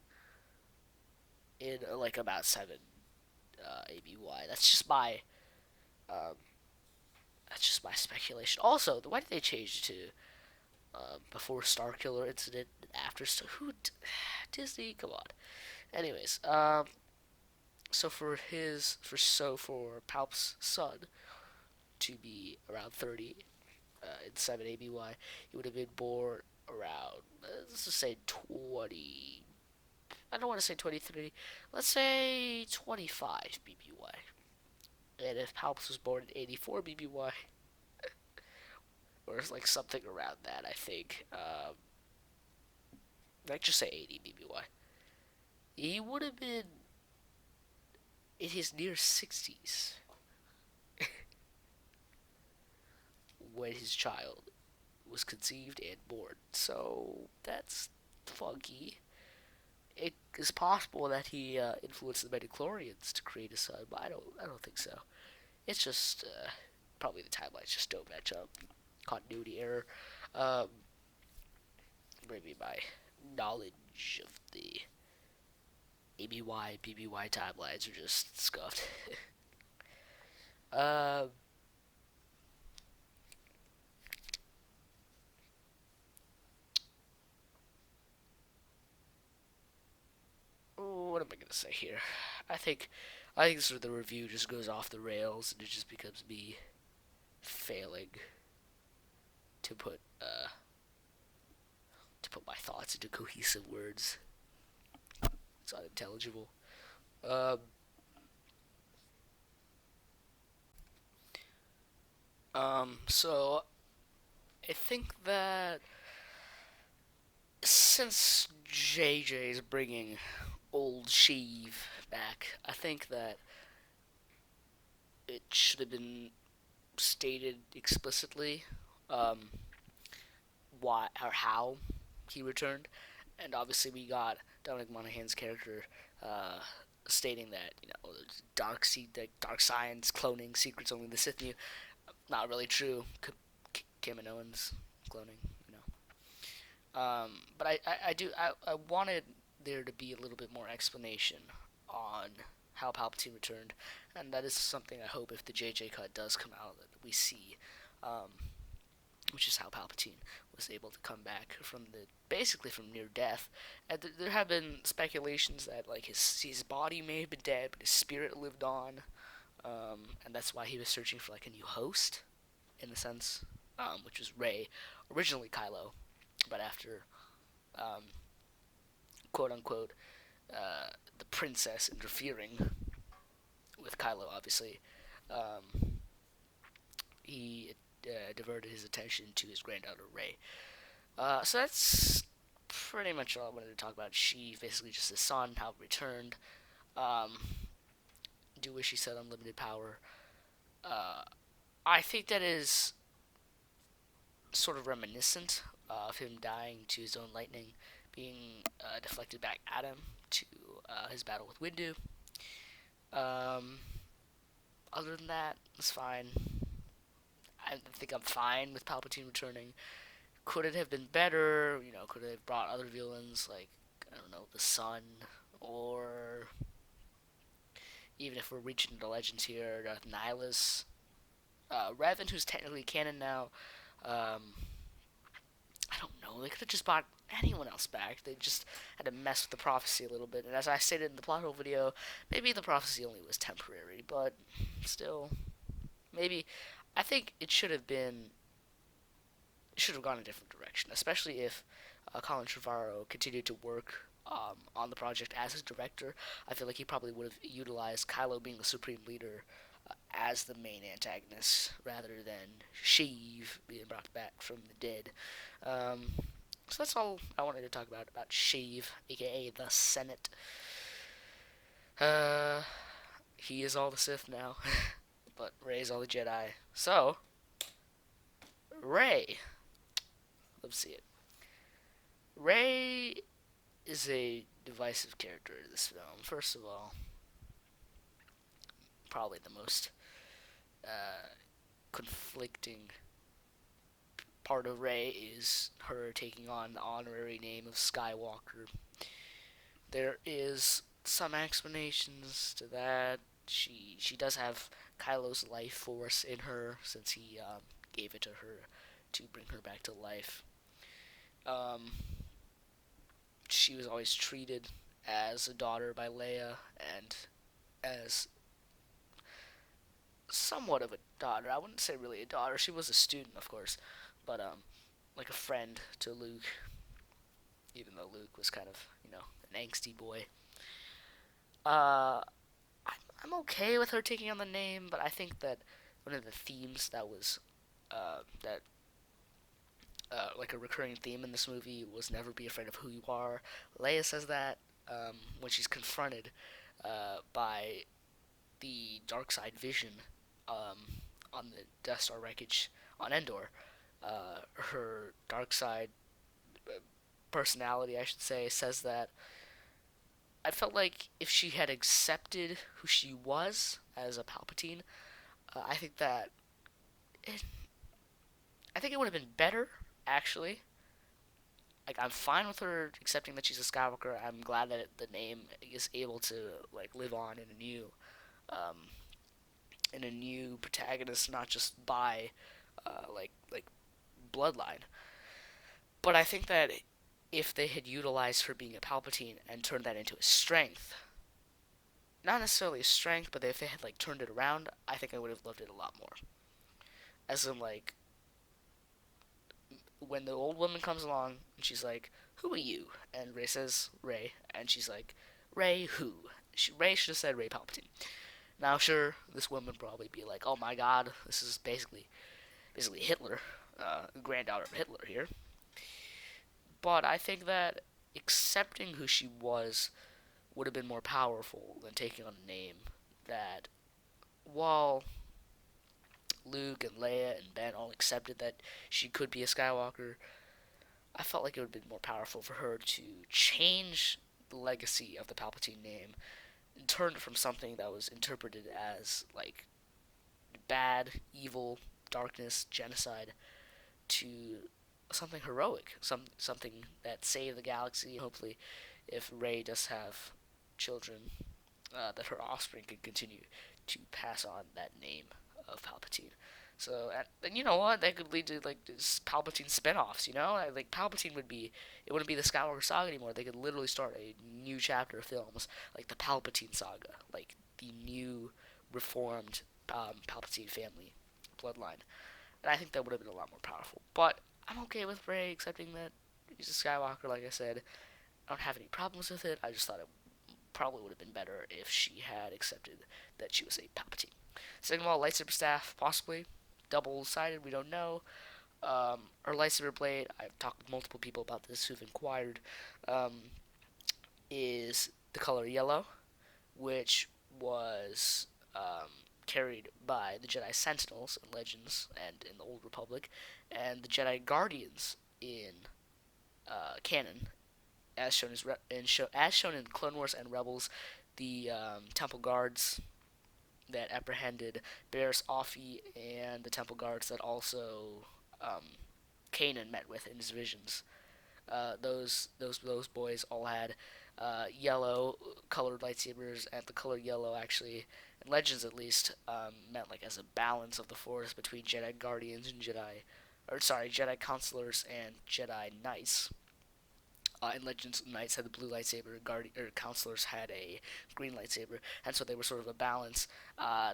in like about 7 ABY, um, that's just my speculation. Also, why did they change it to before Starkiller incident and after Disney? Come on. Anyways, so for Palp's son to be around 30 in 7 ABY, he would have been born around, let's just say 20. I don't want to say 23. Let's say 25 BBY. And if Palps was born in 84 BBY, or like something around that, I think, like just say 80 BBY, he would have been in his near 60s when his child was conceived and born. So that's funky. It is possible that he influenced the midichlorians to create a son, but I don't think so. It's just probably the timelines just don't match up. Continuity error. Um, maybe my knowledge of the ABY, BBY timelines are just scuffed. uh, what am I gonna say here? I think, I think sort of the review just goes off the rails, and it just becomes me failing to put my thoughts into cohesive words. It's unintelligible. Um, so I think that since JJ is bringing old Sheev back, I think that it should have been stated explicitly um, why or how he returned, and obviously we got Dominic Monaghan's character uh, stating that dark science, cloning, secrets only the Sith knew. Not really true. Kaminoans cloning, you know. But I wanted there to be a little bit more explanation on how Palpatine returned, and that is something I hope if the JJ cut does come out that we see, um, which is how Palpatine was able to come back from basically from near death. And there have been speculations that like his body may have been dead, but his spirit lived on, and that's why he was searching for like a new host, in a sense, which was Rey, originally Kylo, but after um, quote unquote the princess interfering with Kylo, obviously, um, he diverted his attention to his granddaughter Rey. So that's pretty much all I wanted to talk about. She basically just his son, how it returned. Um, do wish he said unlimited power. Uh, I think that is sort of reminiscent of him dying to his own lightning being deflected back at him to his battle with Windu. Um, other than that, it's fine. I think I'm fine with Palpatine returning. Could it have been better? You know, could it have brought other villains like, I don't know, the Sun, or even if we're reaching the legends here, Nihilus, Revan, who's technically canon now. Um, I don't know. They could have just brought anyone else back. They just had to mess with the prophecy a little bit. And as I stated in the plot hole video, maybe the prophecy only was temporary, but still, maybe. I think it should have been. It should have gone a different direction, especially if Colin Trevorrow continued to work on the project as his director. I feel like he probably would have utilized Kylo being the supreme leader as the main antagonist rather than Sheev being brought back from the dead. Um, so that's all I wanted to talk about Sheev, aka the Senate. Uh, he is all the Sith now, but Rey's all the Jedi. So, Rey. Let's see it. Rey is a divisive character in this film. First of all, probably the most conflicting part of Rey is her taking on the honorary name of Skywalker. There is some explanations to that. She does have Kylo's life force in her since he gave it to her to bring her back to life. Um, she was always treated as a daughter by Leia and as somewhat of a daughter. I wouldn't say really a daughter. She was a student, of course, but like a friend to Luke. Even though Luke was kind of an angsty boy. Uh, I'm okay with her taking on the name, but I think that one of the themes that was that like a recurring theme in this movie was never be afraid of who you are. Leia says that when she's confronted by the dark side vision on the Death Star wreckage on Endor. Her dark side personality, I should say, says that I felt like if she had accepted who she was as a Palpatine, I think that it, I think it would have been better. actually, like, I'm fine with her accepting that she's a Skywalker. I'm glad that the name is able to like live on um, in a new protagonist, not just by like bloodline. But I think that if they had utilized her being a Palpatine and turned that into a strength, not necessarily a strength, but if they had like turned it around, I think I would have loved it a lot more. As in, like, when the old woman comes along and she's like, "Who are you?" and Rey says, "Rey," and she's like, "Rey who?" Rey should have said Rey Palpatine. Now, sure, this woman would probably be like, "Oh my God, this is basically Hitler, granddaughter of Hitler here." But I think that accepting who she was would have been more powerful than taking on a name that, while Luke and Leia and Ben all accepted that she could be a Skywalker, I felt like it would have been more powerful for her to change the legacy of the Palpatine name and turn it from something that was interpreted as like bad, evil, darkness, genocide to something heroic, something that saved the galaxy. Hopefully, if Rey does have children, that her offspring can continue to pass on that name of Palpatine. So, and you know what? That could lead to like this Palpatine spin-offs. You know, like Palpatine would be, it wouldn't be the Skywalker Saga anymore. They could literally start a new chapter of films like the Palpatine Saga, like the new reformed Palpatine family bloodline. And I think that would have been a lot more powerful. But I'm okay with Rey accepting that he's a Skywalker. Like I said, I don't have any problems with it. I just thought it probably would have been better if she had accepted that she was a Palpatine. Second of all, lightsaber staff, possibly. Double-sided, we don't know. Her lightsaber blade, I've talked with multiple people about this who've inquired, is the color yellow, which was carried by the Jedi Sentinels in Legends and in the Old Republic, and the Jedi Guardians in canon, as shown in Clone Wars and Rebels. The Temple Guards that apprehended Barriss Offee and the Temple Guards that also Kanan met with in his visions. Those boys all had yellow colored lightsabers, and the color yellow actually, in Legends at least, meant like as a balance of the Force between Jedi Guardians and Jedi Counselors and Jedi Knights. In Legends, Knights had the blue lightsaber, Counselors had a green lightsaber, and so they were sort of a balance.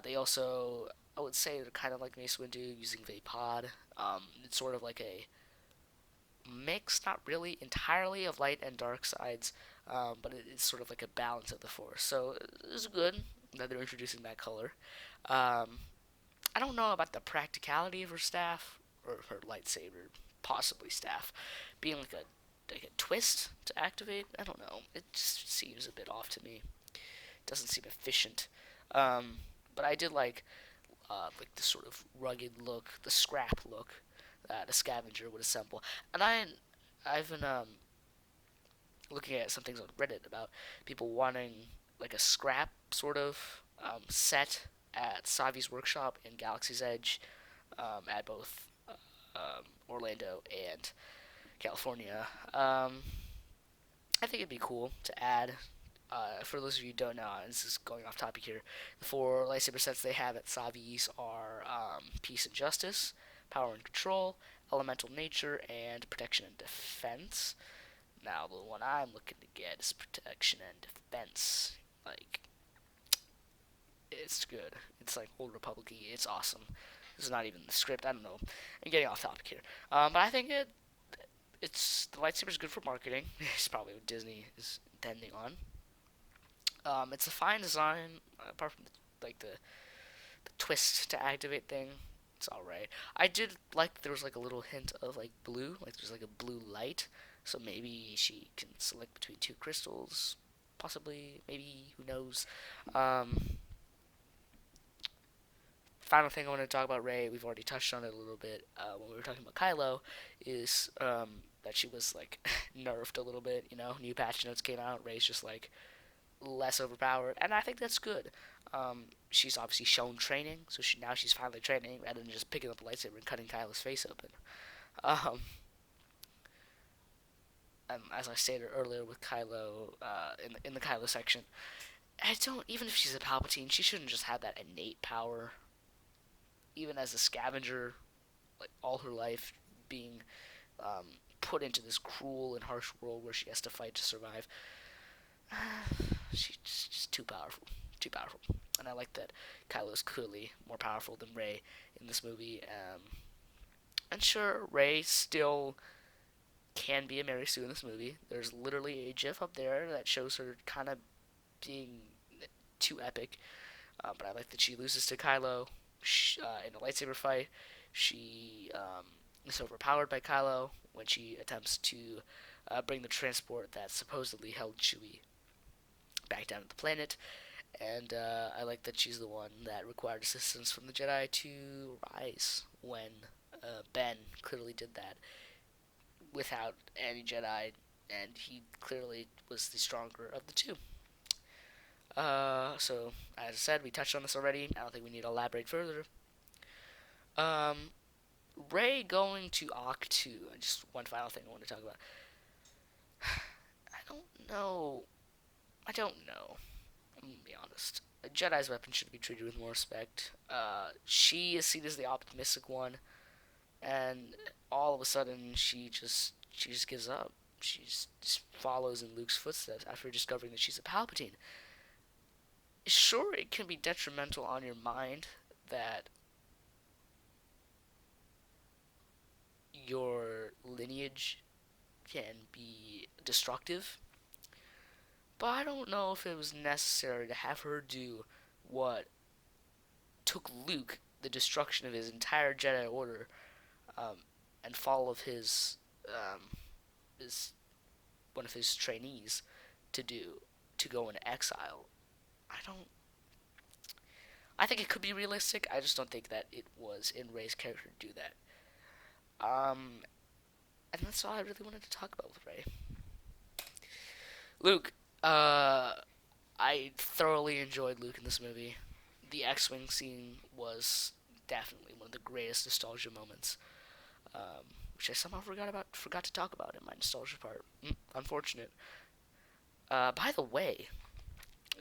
They also, I would say, they're kind of like Mace Windu using Vapod. It's sort of like a mix, not really entirely of light and dark sides, but it's sort of like a balance of the Force. So it's good that they're introducing that color. I don't know about the practicality of her staff or her lightsaber, possibly staff, being like a twist to activate. I don't know. It just seems a bit off to me. It doesn't seem efficient. But I did like the sort of rugged look, the scrap look that a scavenger would assemble. And I've been looking at some things on Reddit about people wanting like a scrap sort of set at Savi's workshop in Galaxy's Edge, at both Orlando and California. I think it'd be cool to add. For those of you who don't know, this is going off topic here. The four lightsaber sets they have at Savi's are Peace and Justice, Power and Control, Elemental Nature, and Protection and Defense. Now, the one I'm looking to get is Protection and Defense. Like, it's good. It's like Old Republic-y. It's awesome. This is not even the script. I don't know. I'm getting off topic here. But I think it's the lightsaber's good for marketing. It's probably what Disney is intending on. It's a fine design, apart from the twist to activate thing. It's all right. I did like that there was like a little hint of like blue, like there's like a blue light. So maybe she can select between two crystals, possibly. Maybe, who knows? Final thing I want to talk about Rey, we've already touched on it a little bit when we were talking about Kylo, is that she was like nerfed a little bit. You know, new patch notes came out. Rey's just like less overpowered, and I think that's good. She's obviously shown training, so she's finally training rather than just picking up a lightsaber and cutting Kylo's face open. Um, as I stated earlier with Kylo, in the Kylo section, I don't. Even if she's a Palpatine, she shouldn't just have that innate power. Even as a scavenger, like all her life, being put into this cruel and harsh world where she has to fight to survive. She's just too powerful. Too powerful. And I like that Kylo's clearly more powerful than Rey in this movie. And sure, Rey still can be a Mary Sue in this movie. There's literally a GIF up there that shows her kind of being too epic. But I like that she loses to Kylo in a lightsaber fight. She is overpowered by Kylo when she attempts to bring the transport that supposedly held Chewie back down to the planet. And I like that she's the one that required assistance from the Jedi to rise when Ben clearly did that without any Jedi, and he clearly was the stronger of the two. So, as I said, we touched on this already. I don't think we need to elaborate further. Rey going to Octu. Just one final thing I want to talk about. I don't know. I don't know. I'm gonna be honest. A Jedi's weapon should be treated with more respect. She is seen as the optimistic one, and all of a sudden she just gives up. She just follows in Luke's footsteps after discovering that she's a Palpatine. Sure, it can be detrimental on your mind that your lineage can be destructive, but I don't know if it was necessary to have her do what took Luke, the destruction of his entire Jedi Order, and fall of his one of his trainees, to go into exile. I don't. I think it could be realistic. I just don't think that it was in Rey's character to do that. And that's all I really wanted to talk about with Rey. Luke. I thoroughly enjoyed Luke in this movie. The X-wing scene was definitely one of the greatest nostalgia moments, which I somehow forgot to talk about in my nostalgia part. Unfortunate. By the way,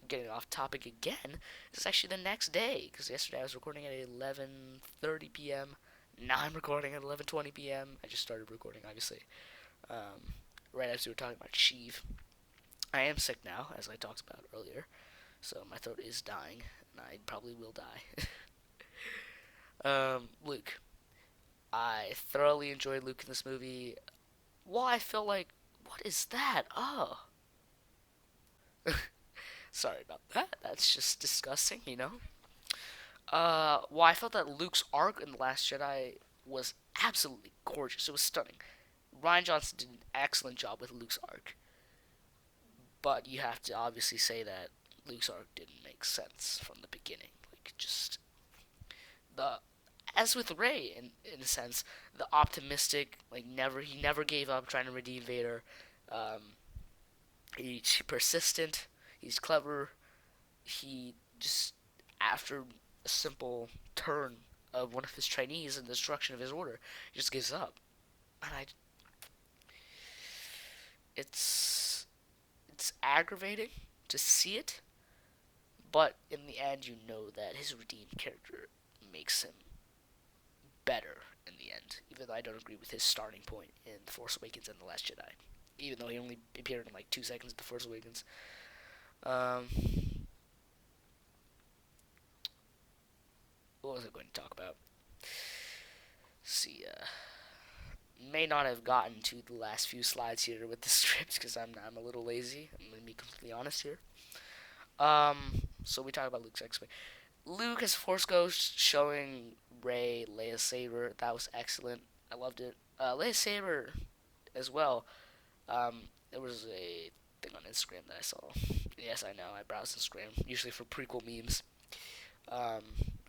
getting off topic again, it's actually the next day, because yesterday I was recording at 11:30 p.m. Now I'm recording at 11:20 p.m. I just started recording, obviously, right as we were talking about CHEWIE. I am sick now, as I talked about earlier, so my throat is dying, and I probably will die. Luke. I thoroughly enjoyed Luke in this movie. Well, I felt like, what is that? Oh. Sorry about that. That's just disgusting, you know? Well, I felt that Luke's arc in The Last Jedi was absolutely gorgeous. It was stunning. Rian Johnson did an excellent job with Luke's arc. But you have to obviously say that Luke's arc didn't make sense from the beginning. Like, just the as with Rey, in a sense, the optimistic, like he never gave up trying to redeem Vader. He's persistent. He's clever. He just, after a simple turn of one of his trainees and the destruction of his order, he just gives up. And it's aggravating to see it, but in the end, you know that his redeemed character makes him better in the end, even though I don't agree with his starting point in The Force Awakens and The Last Jedi, even though he only appeared in like 2 seconds of The Force Awakens. What was I going to talk about? See, may not have gotten to the last few slides here with the script because I'm a little lazy. I'm going to be completely honest here. So we talk about Luke's X-Wing. Luke as Force Ghost showing Rey Leia's saber. That was excellent. I loved it. Leia's saber as well. There was a thing on Instagram that I saw. Yes, I know. I browse Instagram usually for prequel memes.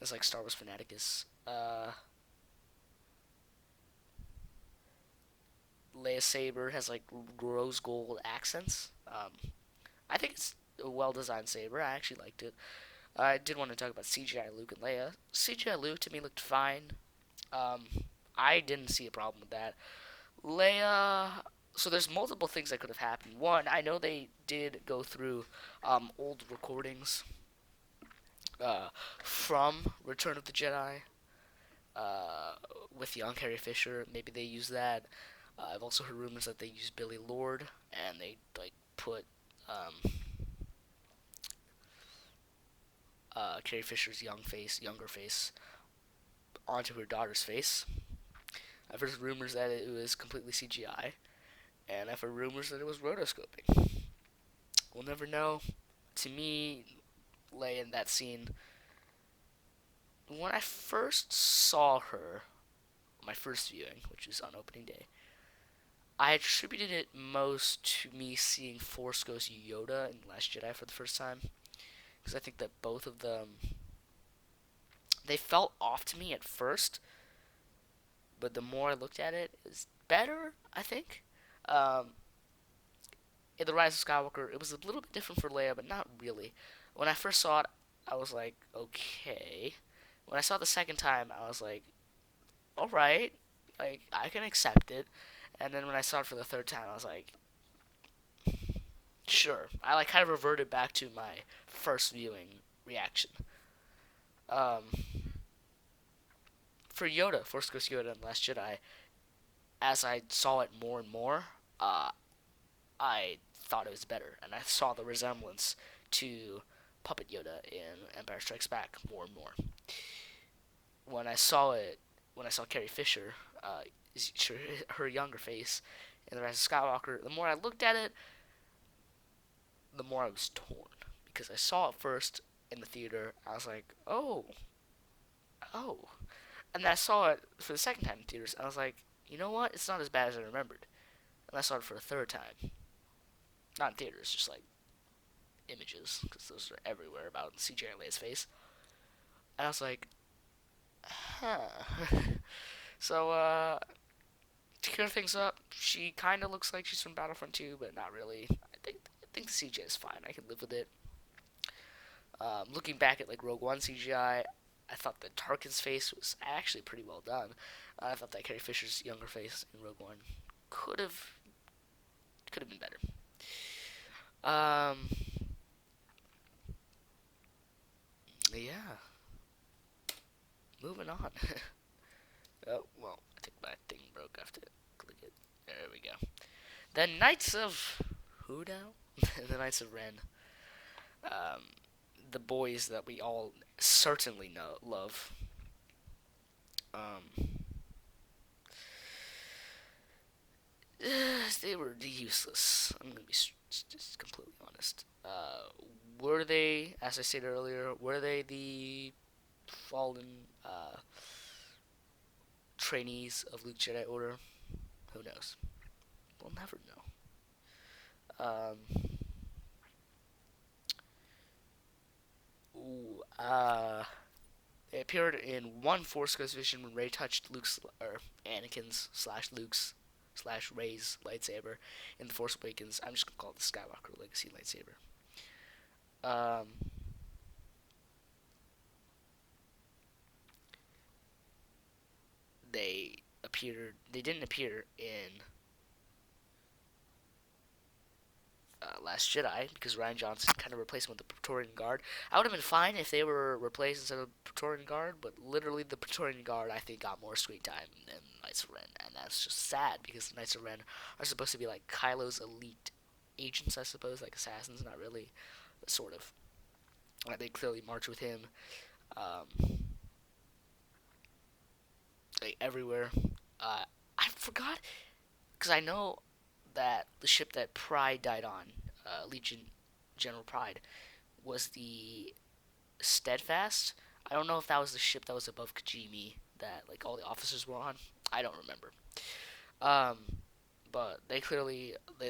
It's like Star Wars Fanaticus. Leia's saber has like rose gold accents. I think it's a well-designed saber. I actually liked it. I did want to talk about CGI Luke and Leia. CGI Luke to me looked fine. I didn't see a problem with that. Leia, So there's multiple things that could have happened. One, I know they did go through old recordings uh, from Return of the Jedi uh, with young Carrie Fisher. Maybe they use that. I've also heard rumors that they use Billy Lord and they like put Carrie Fisher's younger face, onto her daughter's face. I've heard rumors that it was completely CGI, and I've heard rumors that it was rotoscoping. We'll never know. To me, Leia in that scene, when I first saw her, my first viewing, which was on opening day, I attributed it most to me seeing Force Ghost Yoda in Last Jedi for the first time, because I think that both of them, they felt off to me at first, but the more I looked at it, it's better, I think. Um, in The Rise of Skywalker, it was a little bit different for Leia, but not really. When I first saw it, I was like, okay. When I saw it the second time, I was like, alright, like, I can accept it. And then when I saw it for the third time, I was like, sure. I like kind of reverted back to my first viewing reaction. Um, for Yoda, Force Ghost Yoda in Last Jedi, as I saw it more and more, I thought it was better, and I saw the resemblance to Puppet Yoda in Empire Strikes Back more and more. When I saw it, when I saw Carrie Fisher, her younger face in The Rise of Skywalker, the more I looked at it, the more I was torn. Because I saw it first in the theater, I was like, oh, oh. And then I saw it for the second time in theaters, and I was like, you know what? It's not as bad as I remembered. And I saw it for the third time. Not in theaters, just like images, because those are everywhere about CJ and Leia's face. And I was like, huh. So, to clear things up, she kind of looks like she's from Battlefront 2, but not really. I think the CGI is fine. I can live with it. Looking back at like Rogue One CGI, I thought that Tarkin's face was actually pretty well done. I thought that Carrie Fisher's younger face in Rogue One could have been better. Um, yeah. Moving on. Oh well, I think my thing broke. I have to click it. There we go. The Knights of who now? The Knights of Ren. Um, the boys that we all certainly love. Um, they were useless. I'm gonna be just completely honest. Were they, as I said earlier, were they the fallen trainees of Luke Jedi Order? Who knows? We'll never know. Ooh, they appeared in one Force Ghost vision when Rey touched Luke's or Anakin's slash Luke's slash Rey's lightsaber in the Force Awakens. I'm just gonna call it the Skywalker Legacy lightsaber. Um, they appeared. They didn't appear in Last Jedi because Ryan Johnson kind of replaced them with the Praetorian Guard. I would have been fine if they were replaced instead of Praetorian Guard, but literally the Praetorian Guard I think got more screen time than Knights of Ren, and that's just sad because the Knights of Ren are supposed to be like Kylo's elite agents, I suppose, like assassins, not really, but sort of. Like they clearly march with him, um, like everywhere. I forgot because I know that the ship that Pride died on, Legion General Pride, was the Steadfast. I don't know if that was the ship that was above Kajimi that like all the officers were on. I don't remember. Um, but they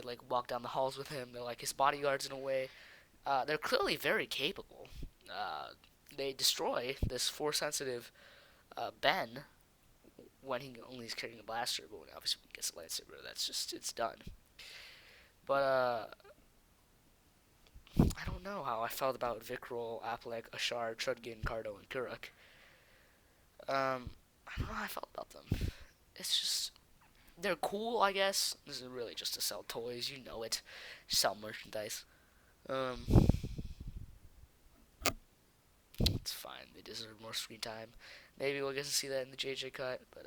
like walk down the halls with him. They're like his bodyguards in a way. They're clearly very capable. They destroy this force sensitive Ben when he only is carrying a blaster, but when obviously when he gets a lightsaber, that's just it's done. But I don't know how I felt about Vikrul, Apalek, Ashar, Trudgin, Cardo, and Kurak. I don't know how I felt about them. It's just They're cool, I guess. This is really just to sell toys, you know it. Sell merchandise. Um, it's fine. They deserve more screen time. Maybe we'll get to see that in the JJ cut, but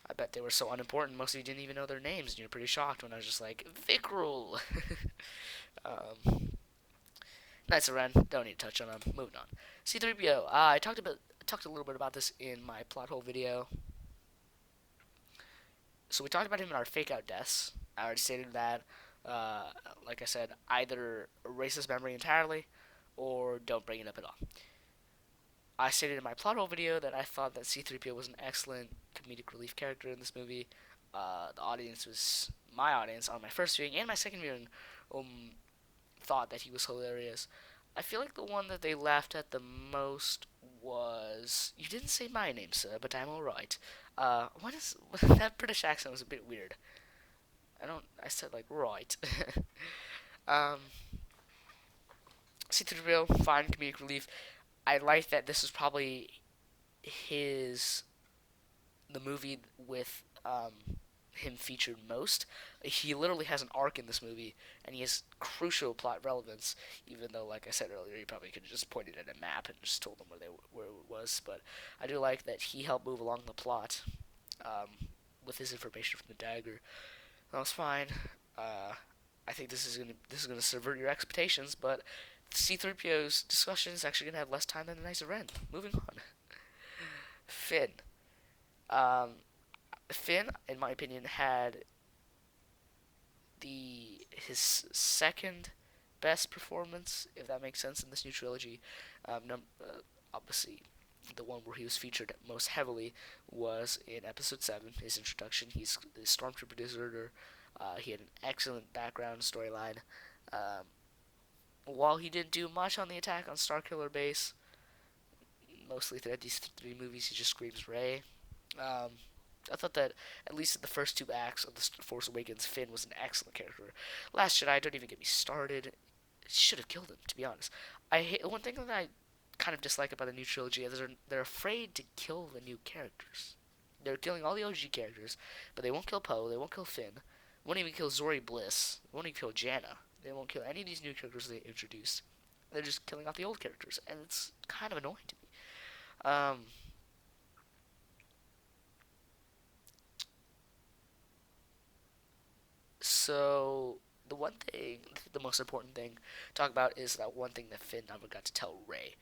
I bet they were so unimportant. Most of you didn't even know their names, and you're pretty shocked when I was just like, Vicrul. Nice Ren. Don't need to touch on them. Moving on. C3PO. I talked a little bit about this in my plot hole video. So we talked about him in our fake out deaths. I already stated that. Uh, like I said, either erase this memory entirely, or don't bring it up at all. I stated in my plot hole video that I thought that C3PO was an excellent comedic relief character in this movie. The audience was my audience on my first viewing and my second viewing thought that he was hilarious. I feel like the one that they laughed at the most was you didn't say my name, sir, but I'm all right. What is that British accent was a bit weird. I said like right. um, C3PO, fine comedic relief. I like that this is probably his the movie with him featured most. He literally has an arc in this movie, and he has crucial plot relevance. Even though, like I said earlier, he probably could have just pointed at a map and just told them where it was. But I do like that he helped move along the plot with his information from the dagger. That was fine. I think this is gonna subvert your expectations, but C-3PO's discussion is actually gonna have less time than the Knights of Ren. Moving on. Finn. Um, Finn, in my opinion, had his second best performance, if that makes sense, in this new trilogy. Obviously, the one where he was featured most heavily was in Episode 7, his introduction. He's the Stormtrooper deserter. He had an excellent background storyline. While he didn't do much on the attack on Starkiller Base, mostly throughout these three movies, he just screams Rey. Um, I thought that at least in the first two acts of The Force Awakens, Finn was an excellent character. Last Jedi, don't even get me started. Should have killed him, to be honest. I hate one thing that I kind of dislike about the new trilogy is they're afraid to kill the new characters. They're killing all the OG characters, but they won't kill Poe. They won't kill Finn. They won't even kill Zori Bliss. They won't even kill Janna. They won't kill any of these new characters they introduced. They're just killing off the old characters, and it's kind of annoying to me. So the one thing, the most important thing to talk about is that one thing that Finn never got to tell Rey.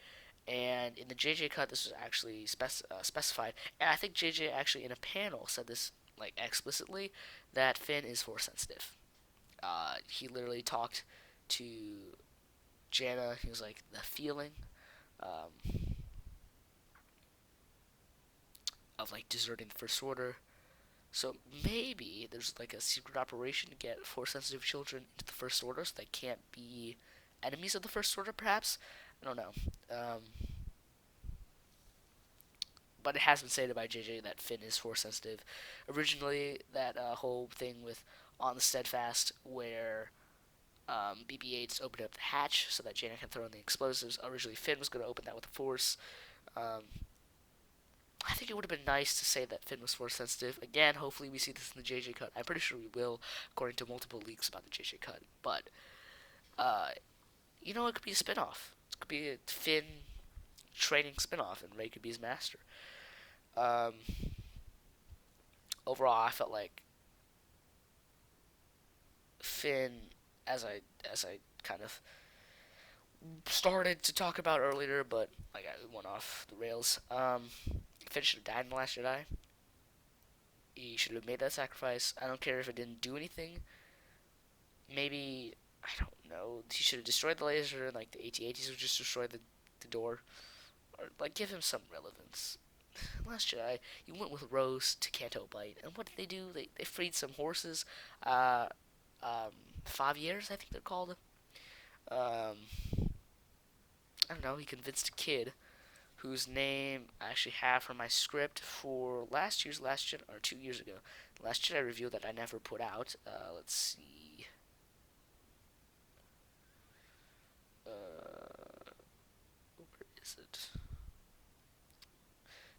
And in the JJ cut, this was actually specified. And I think JJ actually in a panel said this like explicitly that Finn is force sensitive. He literally talked to Janna. He was like the feeling um, of like deserting the First Order. So maybe there's like a secret operation to get force sensitive children into the First Order so they can't be enemies of the First Order, perhaps? I don't know. Um, but it has been stated by JJ that Finn is force sensitive. Originally, that whole thing with On the Steadfast, where BB-8's opened up the hatch so that Jaina can throw in the explosives. Originally, Finn was going to open that with the Force. Um, I think it would have been nice to say that Finn was force sensitive. Again, hopefully we see this in the JJ cut. I'm pretty sure we will, according to multiple leaks about the JJ cut. But, it could be a spin-off. It could be a Finn training spin-off, and Rey could be his master. Um, Overall, I felt like Finn, as I kind of started to talk about earlier, but like I went off the rails. Finn should have died in the Last Jedi. He should have made that sacrifice. I don't care if it didn't do anything. Maybe I don't know. He should have destroyed the laser, and like the AT-ATs would just destroy the door, or like give him some relevance. Last Jedi, you went with Rose to Canto Bight, and what did they do? They freed some horses. Uh, 5 years, I think they're called. Um, I don't know. He convinced a kid whose name I actually have from my script for last year's Last Jedi, or 2 years ago. Last Jedi review that I never put out. Let's see. Where is it?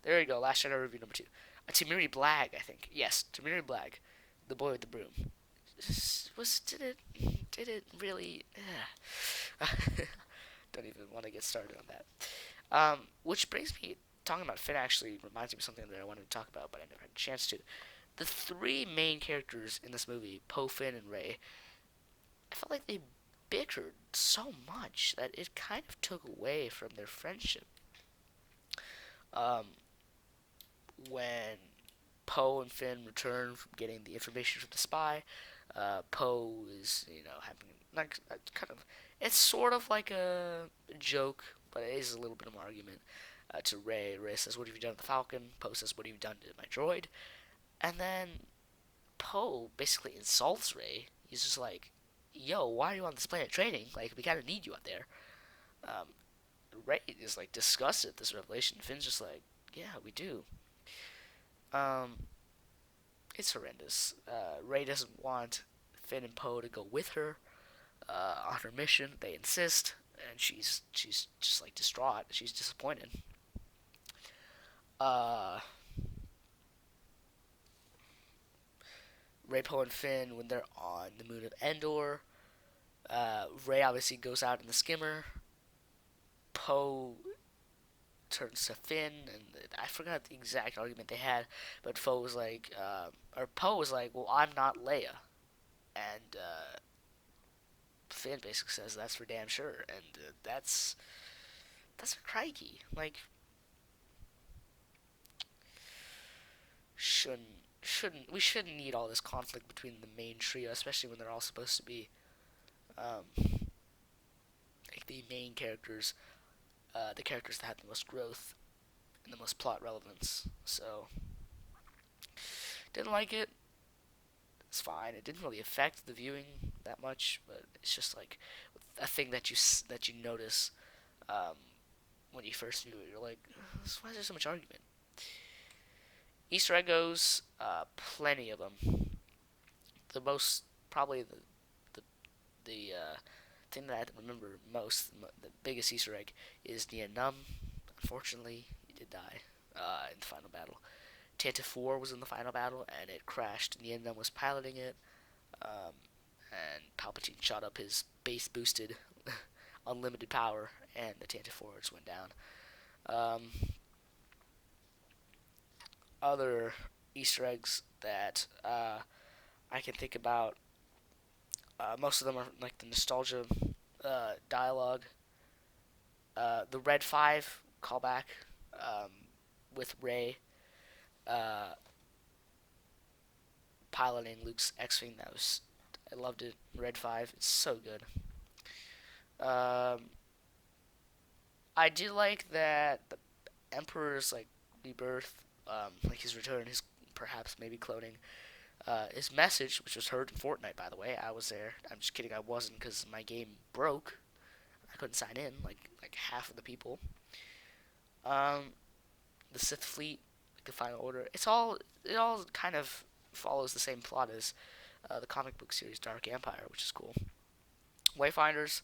There you go. Last Jedi review number 2. Timiri Blag, I think. Yes, Timiri Blag, the boy with the broom. Did it really? Don't even want to get started on that. Which brings me, talking about Finn actually reminds me of something that I wanted to talk about, but I never had a chance to. The three main characters in this movie, Poe, Finn, and Rey, I felt like they bickered so much that it kind of took away from their friendship. Um, when Poe and Finn return from getting the information from the spy, Poe is, having like kind of, it's sort of like a joke, but it is a little bit of an argument to Rey. Rey says, "What have you done to the Falcon?" Poe says, "What have you done to my droid?" And then Poe basically insults Rey. He's just like, "Yo, why are you on this planet training? Like, we kind of need you up there." Um, Rey is like disgusted at this revelation. Finn's just like, "Yeah, we do." Um, it's horrendous. Rey doesn't want Finn and Poe to go with her on her mission. They insist, and she's just like distraught. She's disappointed. Uh, Rey, Poe, and Finn, when they're on the moon of Endor, Rey obviously goes out in the skimmer. Poe turns to Finn, and I forgot the exact argument they had, but Poe was like, "Well, I'm not Leia," and Finn basically says, "That's for damn sure," and that's a crikey. Like, shouldn't shouldn't need all this conflict between the main trio, especially when they're all supposed to be like the main characters, the characters that have the most growth and the most plot relevance. So didn't like it. It's fine. It didn't really affect the viewing that much, but it's just like a thing that you notice um, when you first view it. You're like, why is there so much argument? Easter egg goes, plenty of them. The most probably the thing that I remember most, the biggest Easter egg, is Nia Num. Unfortunately, he did die in the final battle. Tanta 4 was in the final battle, and it crashed. Nia Num was piloting it, um, and Palpatine shot up his base boosted unlimited power, and the Tanta 4 just went down. Um, Other Easter eggs that I can think about, most of them are like the nostalgia dialogue. The Red 5 callback um, with Rey uh, piloting Luke's X-Wing. I loved it. Red 5, it's so good. Um, I do like that the Emperor's like rebirth, like his return, his perhaps maybe cloning, his message, which was heard in Fortnite, by the way. I was there. I'm just kidding. I wasn't because my game broke. I couldn't sign in. Like half of the people. Um, the Sith fleet, like the Final Order. It all kind of follows the same plot as the comic book series Dark Empire, which is cool. Wayfinders,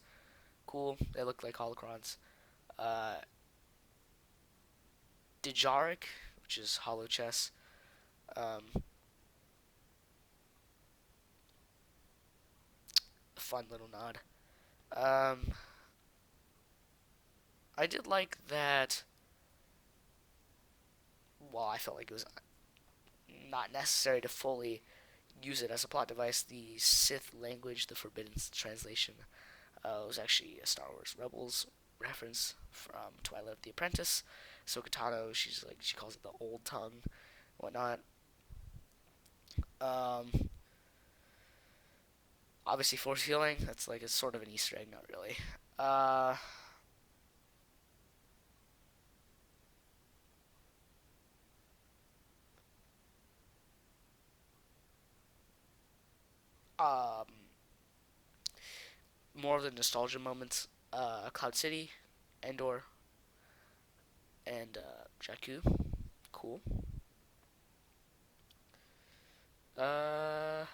cool. They look like holocrons. Uh, Dejarik, which is hollow chess. Um, a fun little nod. Um, I did like that. Well, I felt like it was not necessary to fully use it as a plot device. The Sith language, the Forbidden Translation, was actually a Star Wars Rebels reference from Twilight the Apprentice. So Katano, she calls it the Old Tongue, whatnot. Um, Obviously, Force healing. That's like it's sort of an Easter egg, not really. Uh, um, More of the nostalgia moments. Cloud City, Endor, and Jakku. Cool. Uh,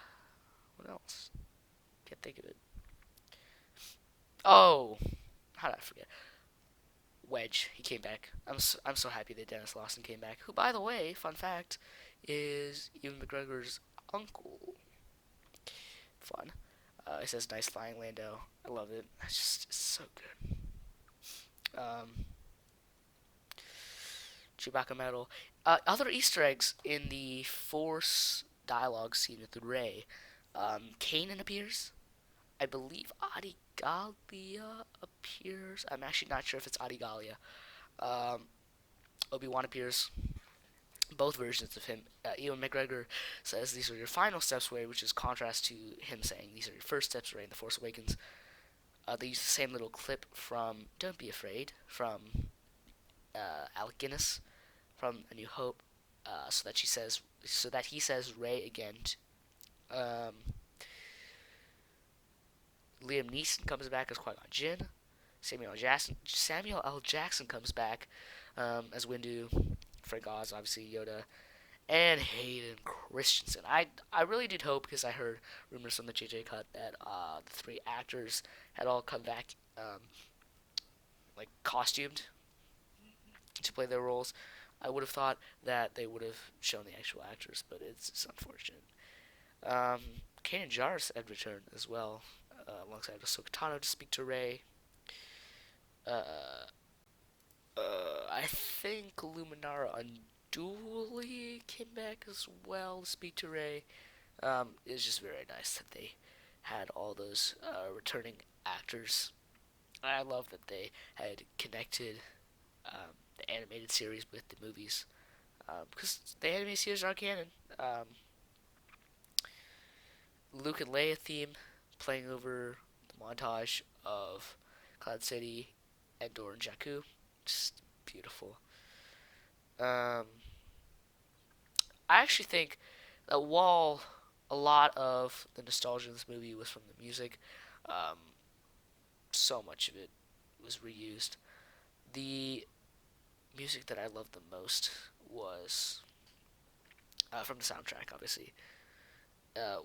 what else? Can't think of it. Oh, how did I forget? Wedge, he came back. I'm so happy that Dennis Lawson came back. Who, by the way, fun fact, is Ewan McGregor's uncle. Fun. It says nice flying Lando. I love it. It's so good. Um, Chewbacca medal. Other Easter eggs in the Force dialogue scene with Rey. Kanan appears. I believe Adigalia appears. I'm actually not sure if it's Adigalia. Um, Obi-Wan appears. Both versions of him. Ewan McGregor says these are your final steps, Rey, which is contrast to him saying these are your first steps, Rey, in The Force Awakens. They use the same little clip from Don't Be Afraid from Alec Guinness from A New Hope, so that he says Rey again. Um, Liam Neeson comes back as Qui-Gon Jinn. Samuel L. Jackson comes back as Windu. Frank Oz, obviously Yoda, and Hayden Christensen. I really did hope, because I heard rumors from the JJ cut that the three actors had all come back like costumed to play their roles. I would have thought that they would have shown the actual actors, but it's unfortunate. Kanan Jarrus had returned as well, alongside Ahsoka Tano to speak to Rey. Uh, I think Luminara Unduli came back as well to speak to Rey. It's just very nice that they had all those returning actors. I love that they had connected the animated series with the movies, because the animated series are canon. Luke and Leia theme playing over the montage of Cloud City, Endor, and Jakku. Just beautiful. I actually think that while a lot of the nostalgia in this movie was from the music, um, so much of it was reused. The music that I loved the most was from the soundtrack, obviously,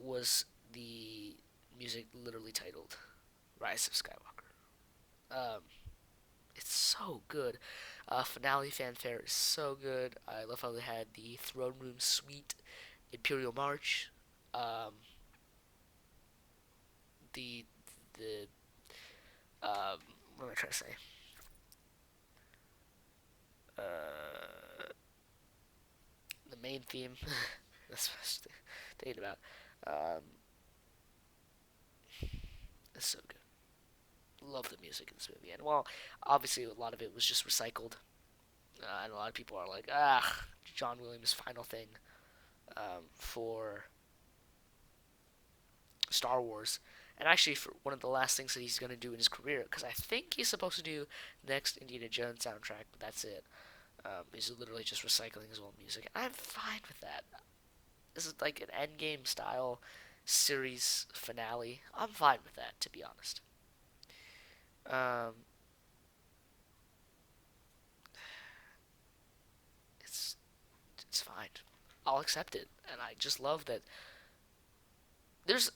was the music literally titled Rise of Skywalker. Um, it's so good. Finale fanfare is so good. I love how they had the throne room suite, Imperial March, um, the the what am I trying to say? Uh, the main theme. That's what I was thinking about. Um, it's so good. Love the music in this movie, and while obviously a lot of it was just recycled, and a lot of people are like, John Williams' final thing for Star Wars, and actually for one of the last things that he's going to do in his career, because I think he's supposed to do next Indiana Jones soundtrack, but that's it. He's literally just recycling his old music. I'm fine with that. This is like an Endgame style series finale. I'm fine with that, to be honest. Um, it's it's fine. I'll accept it, and I just love that. There's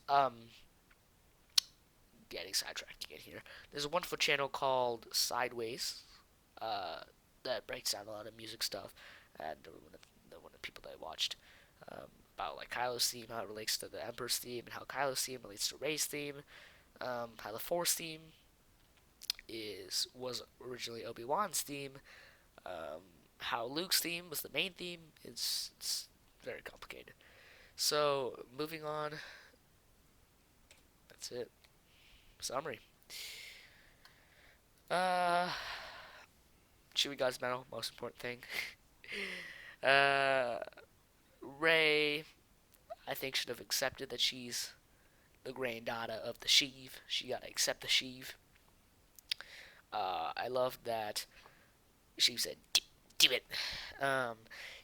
getting sidetracked again here. There's a wonderful channel called Sideways, that breaks down a lot of music stuff, and one of the people that I watched, about like Kylo's theme, how it relates to the Emperor's theme, and how Kylo's theme relates to Rey's theme, how the Force theme was originally Obi-Wan's theme, um, how Luke's theme was the main theme. It's very complicated. So moving on, that's it. Summary. Uh, Chewie got his medal, most important thing. uh, Rey, I think, should have accepted that she's the granddaughter of the Sheev. She gotta accept the Sheev. I love that she said, "Do it."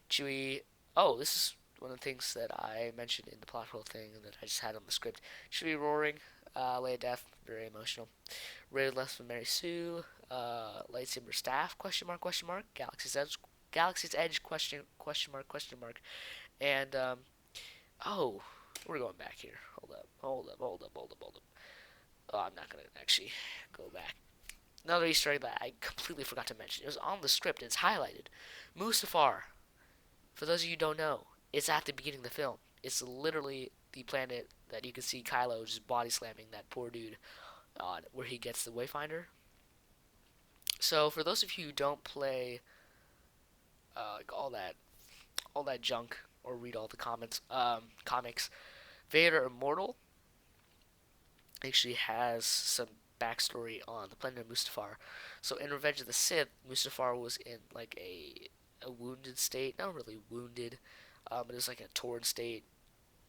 Chewie. Oh, this is one of the things that I mentioned in the plot hole thing that I just had on the script. Chewie roaring, Leia death, very emotional. Rey left with Mary Sue, lightsaber staff, question mark, question mark, Galaxy's Edge, question mark, and, oh, we're going back here. Hold up. Oh, I'm not gonna actually go back. Another Easter egg that I completely forgot to mention. It was on the script. It's highlighted. Mustafar. For those of you who don't know, it's at the beginning of the film. It's literally the planet that you can see Kylo just body slamming that poor dude on, where he gets the Wayfinder. So for those of you who don't play like all that junk or read all the comics, Vader Immortal actually has some backstory on the planet of Mustafar. So in Revenge of the Sith, Mustafar was in like a wounded state, not really wounded, but it was like a torn state.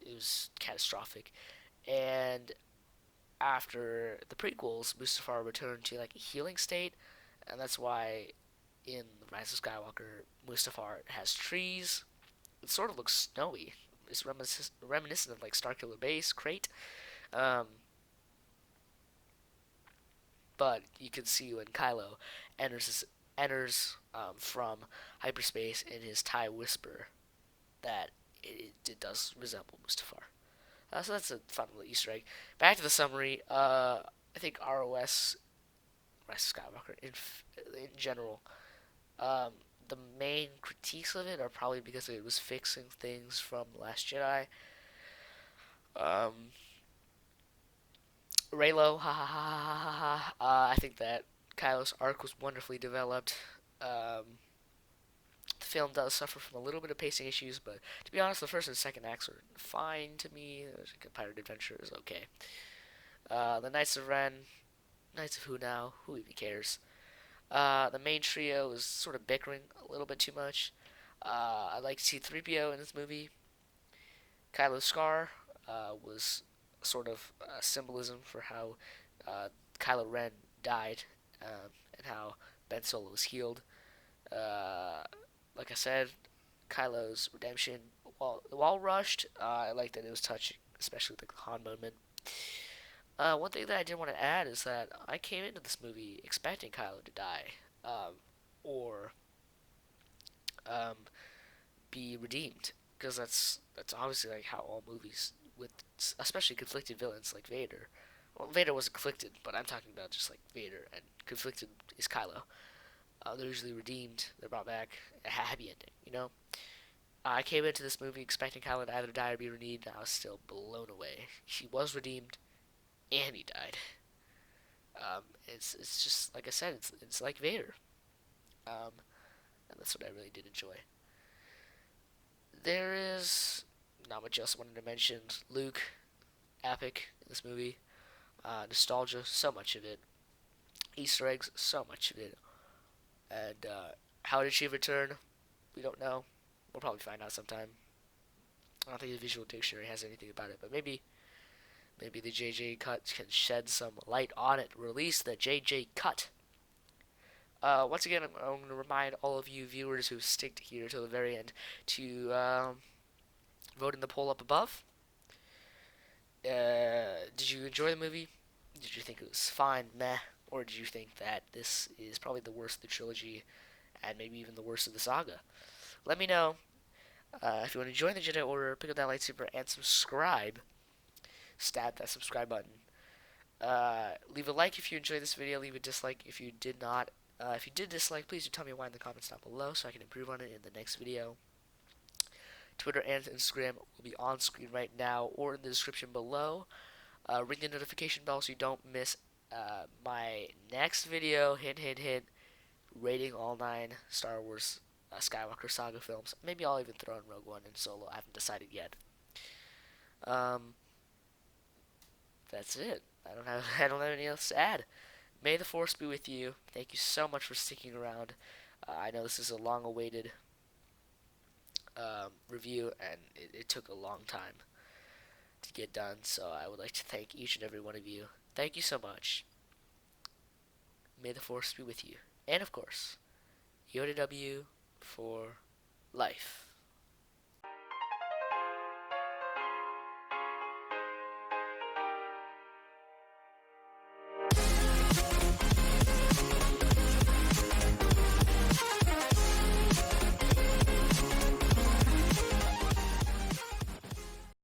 It was catastrophic, and after the prequels, Mustafar returned to like a healing state, and that's why in Rise of Skywalker, Mustafar has trees. It sort of looks snowy. It's reminiscent of like Starkiller Base, Crate. Um, but you can see when Kylo enters from hyperspace in his TIE Whisper that it does resemble Mustafar. So that's a fun little Easter egg. Back to the summary. I think ROS, Rise of Skywalker, in general, um, the main critiques of it are probably because it was fixing things from Last Jedi. Um, Raylo, ha ha ha ha ha ha. I think that Kylo's arc was wonderfully developed. The film does suffer from a little bit of pacing issues, but to be honest, the first and second acts are fine to me. Like a pirate adventure is okay. The Knights of Ren, Knights of who now? Who even cares? The main trio is sort of bickering a little bit too much. I'd like to see 3PO in this movie. Kylo's scar was sort of a symbolism for how Kylo Ren died and how Ben Solo was healed. Uh, like I said, Kylo's redemption, while rushed, I like that it was touching, especially the Han moment. One thing that I did want to add is that I came into this movie expecting Kylo to die, or um, be redeemed, because that's obviously like how all movies with especially conflicted villains like Vader. Well, Vader wasn't conflicted, but I'm talking about just like Vader, and conflicted is Kylo. They're usually redeemed. They're brought back. A happy ending, you know. I came into this movie expecting Kylo to either die or be redeemed, and I was still blown away. He was redeemed, and he died. It's just like I said. It's like Vader, and that's what I really did enjoy. There is not much else I wanted to mention. Luke, epic in this movie. Nostalgia, so much of it. Easter eggs, so much of it. And how did she return? We don't know. We'll probably find out sometime. I don't think the visual dictionary has anything about it, but maybe the JJ cut can shed some light on it. Release the JJ cut. Once again, I'm going to remind all of you viewers who stick here till the very end to vote in the poll up above. Did you enjoy the movie? Did you think it was fine, meh? Or did you think that this is probably the worst of the trilogy and maybe even the worst of the saga? Let me know. If you want to join the Jedi Order, pick up that lightsaber and subscribe. Stab that subscribe button. Leave a like if you enjoyed this video. Leave a dislike if you did not. If you did dislike, please do tell me why in the comments down below so I can improve on it in the next video. Twitter and Instagram will be on screen right now or in the description below. Ring the notification bell so you don't miss my next video. Hint, hint, hint. Rating all 9 Star Wars Skywalker Saga films. Maybe I'll even throw in Rogue One and Solo. I haven't decided yet. That's it. I don't have anything else to add. May the Force be with you. Thank you so much for sticking around. I know this is a long-awaited review, and it took a long time to get done, so I would like to thank each and every one of you. Thank you so much. May the Force be with you. And, of course, Yoda W for life.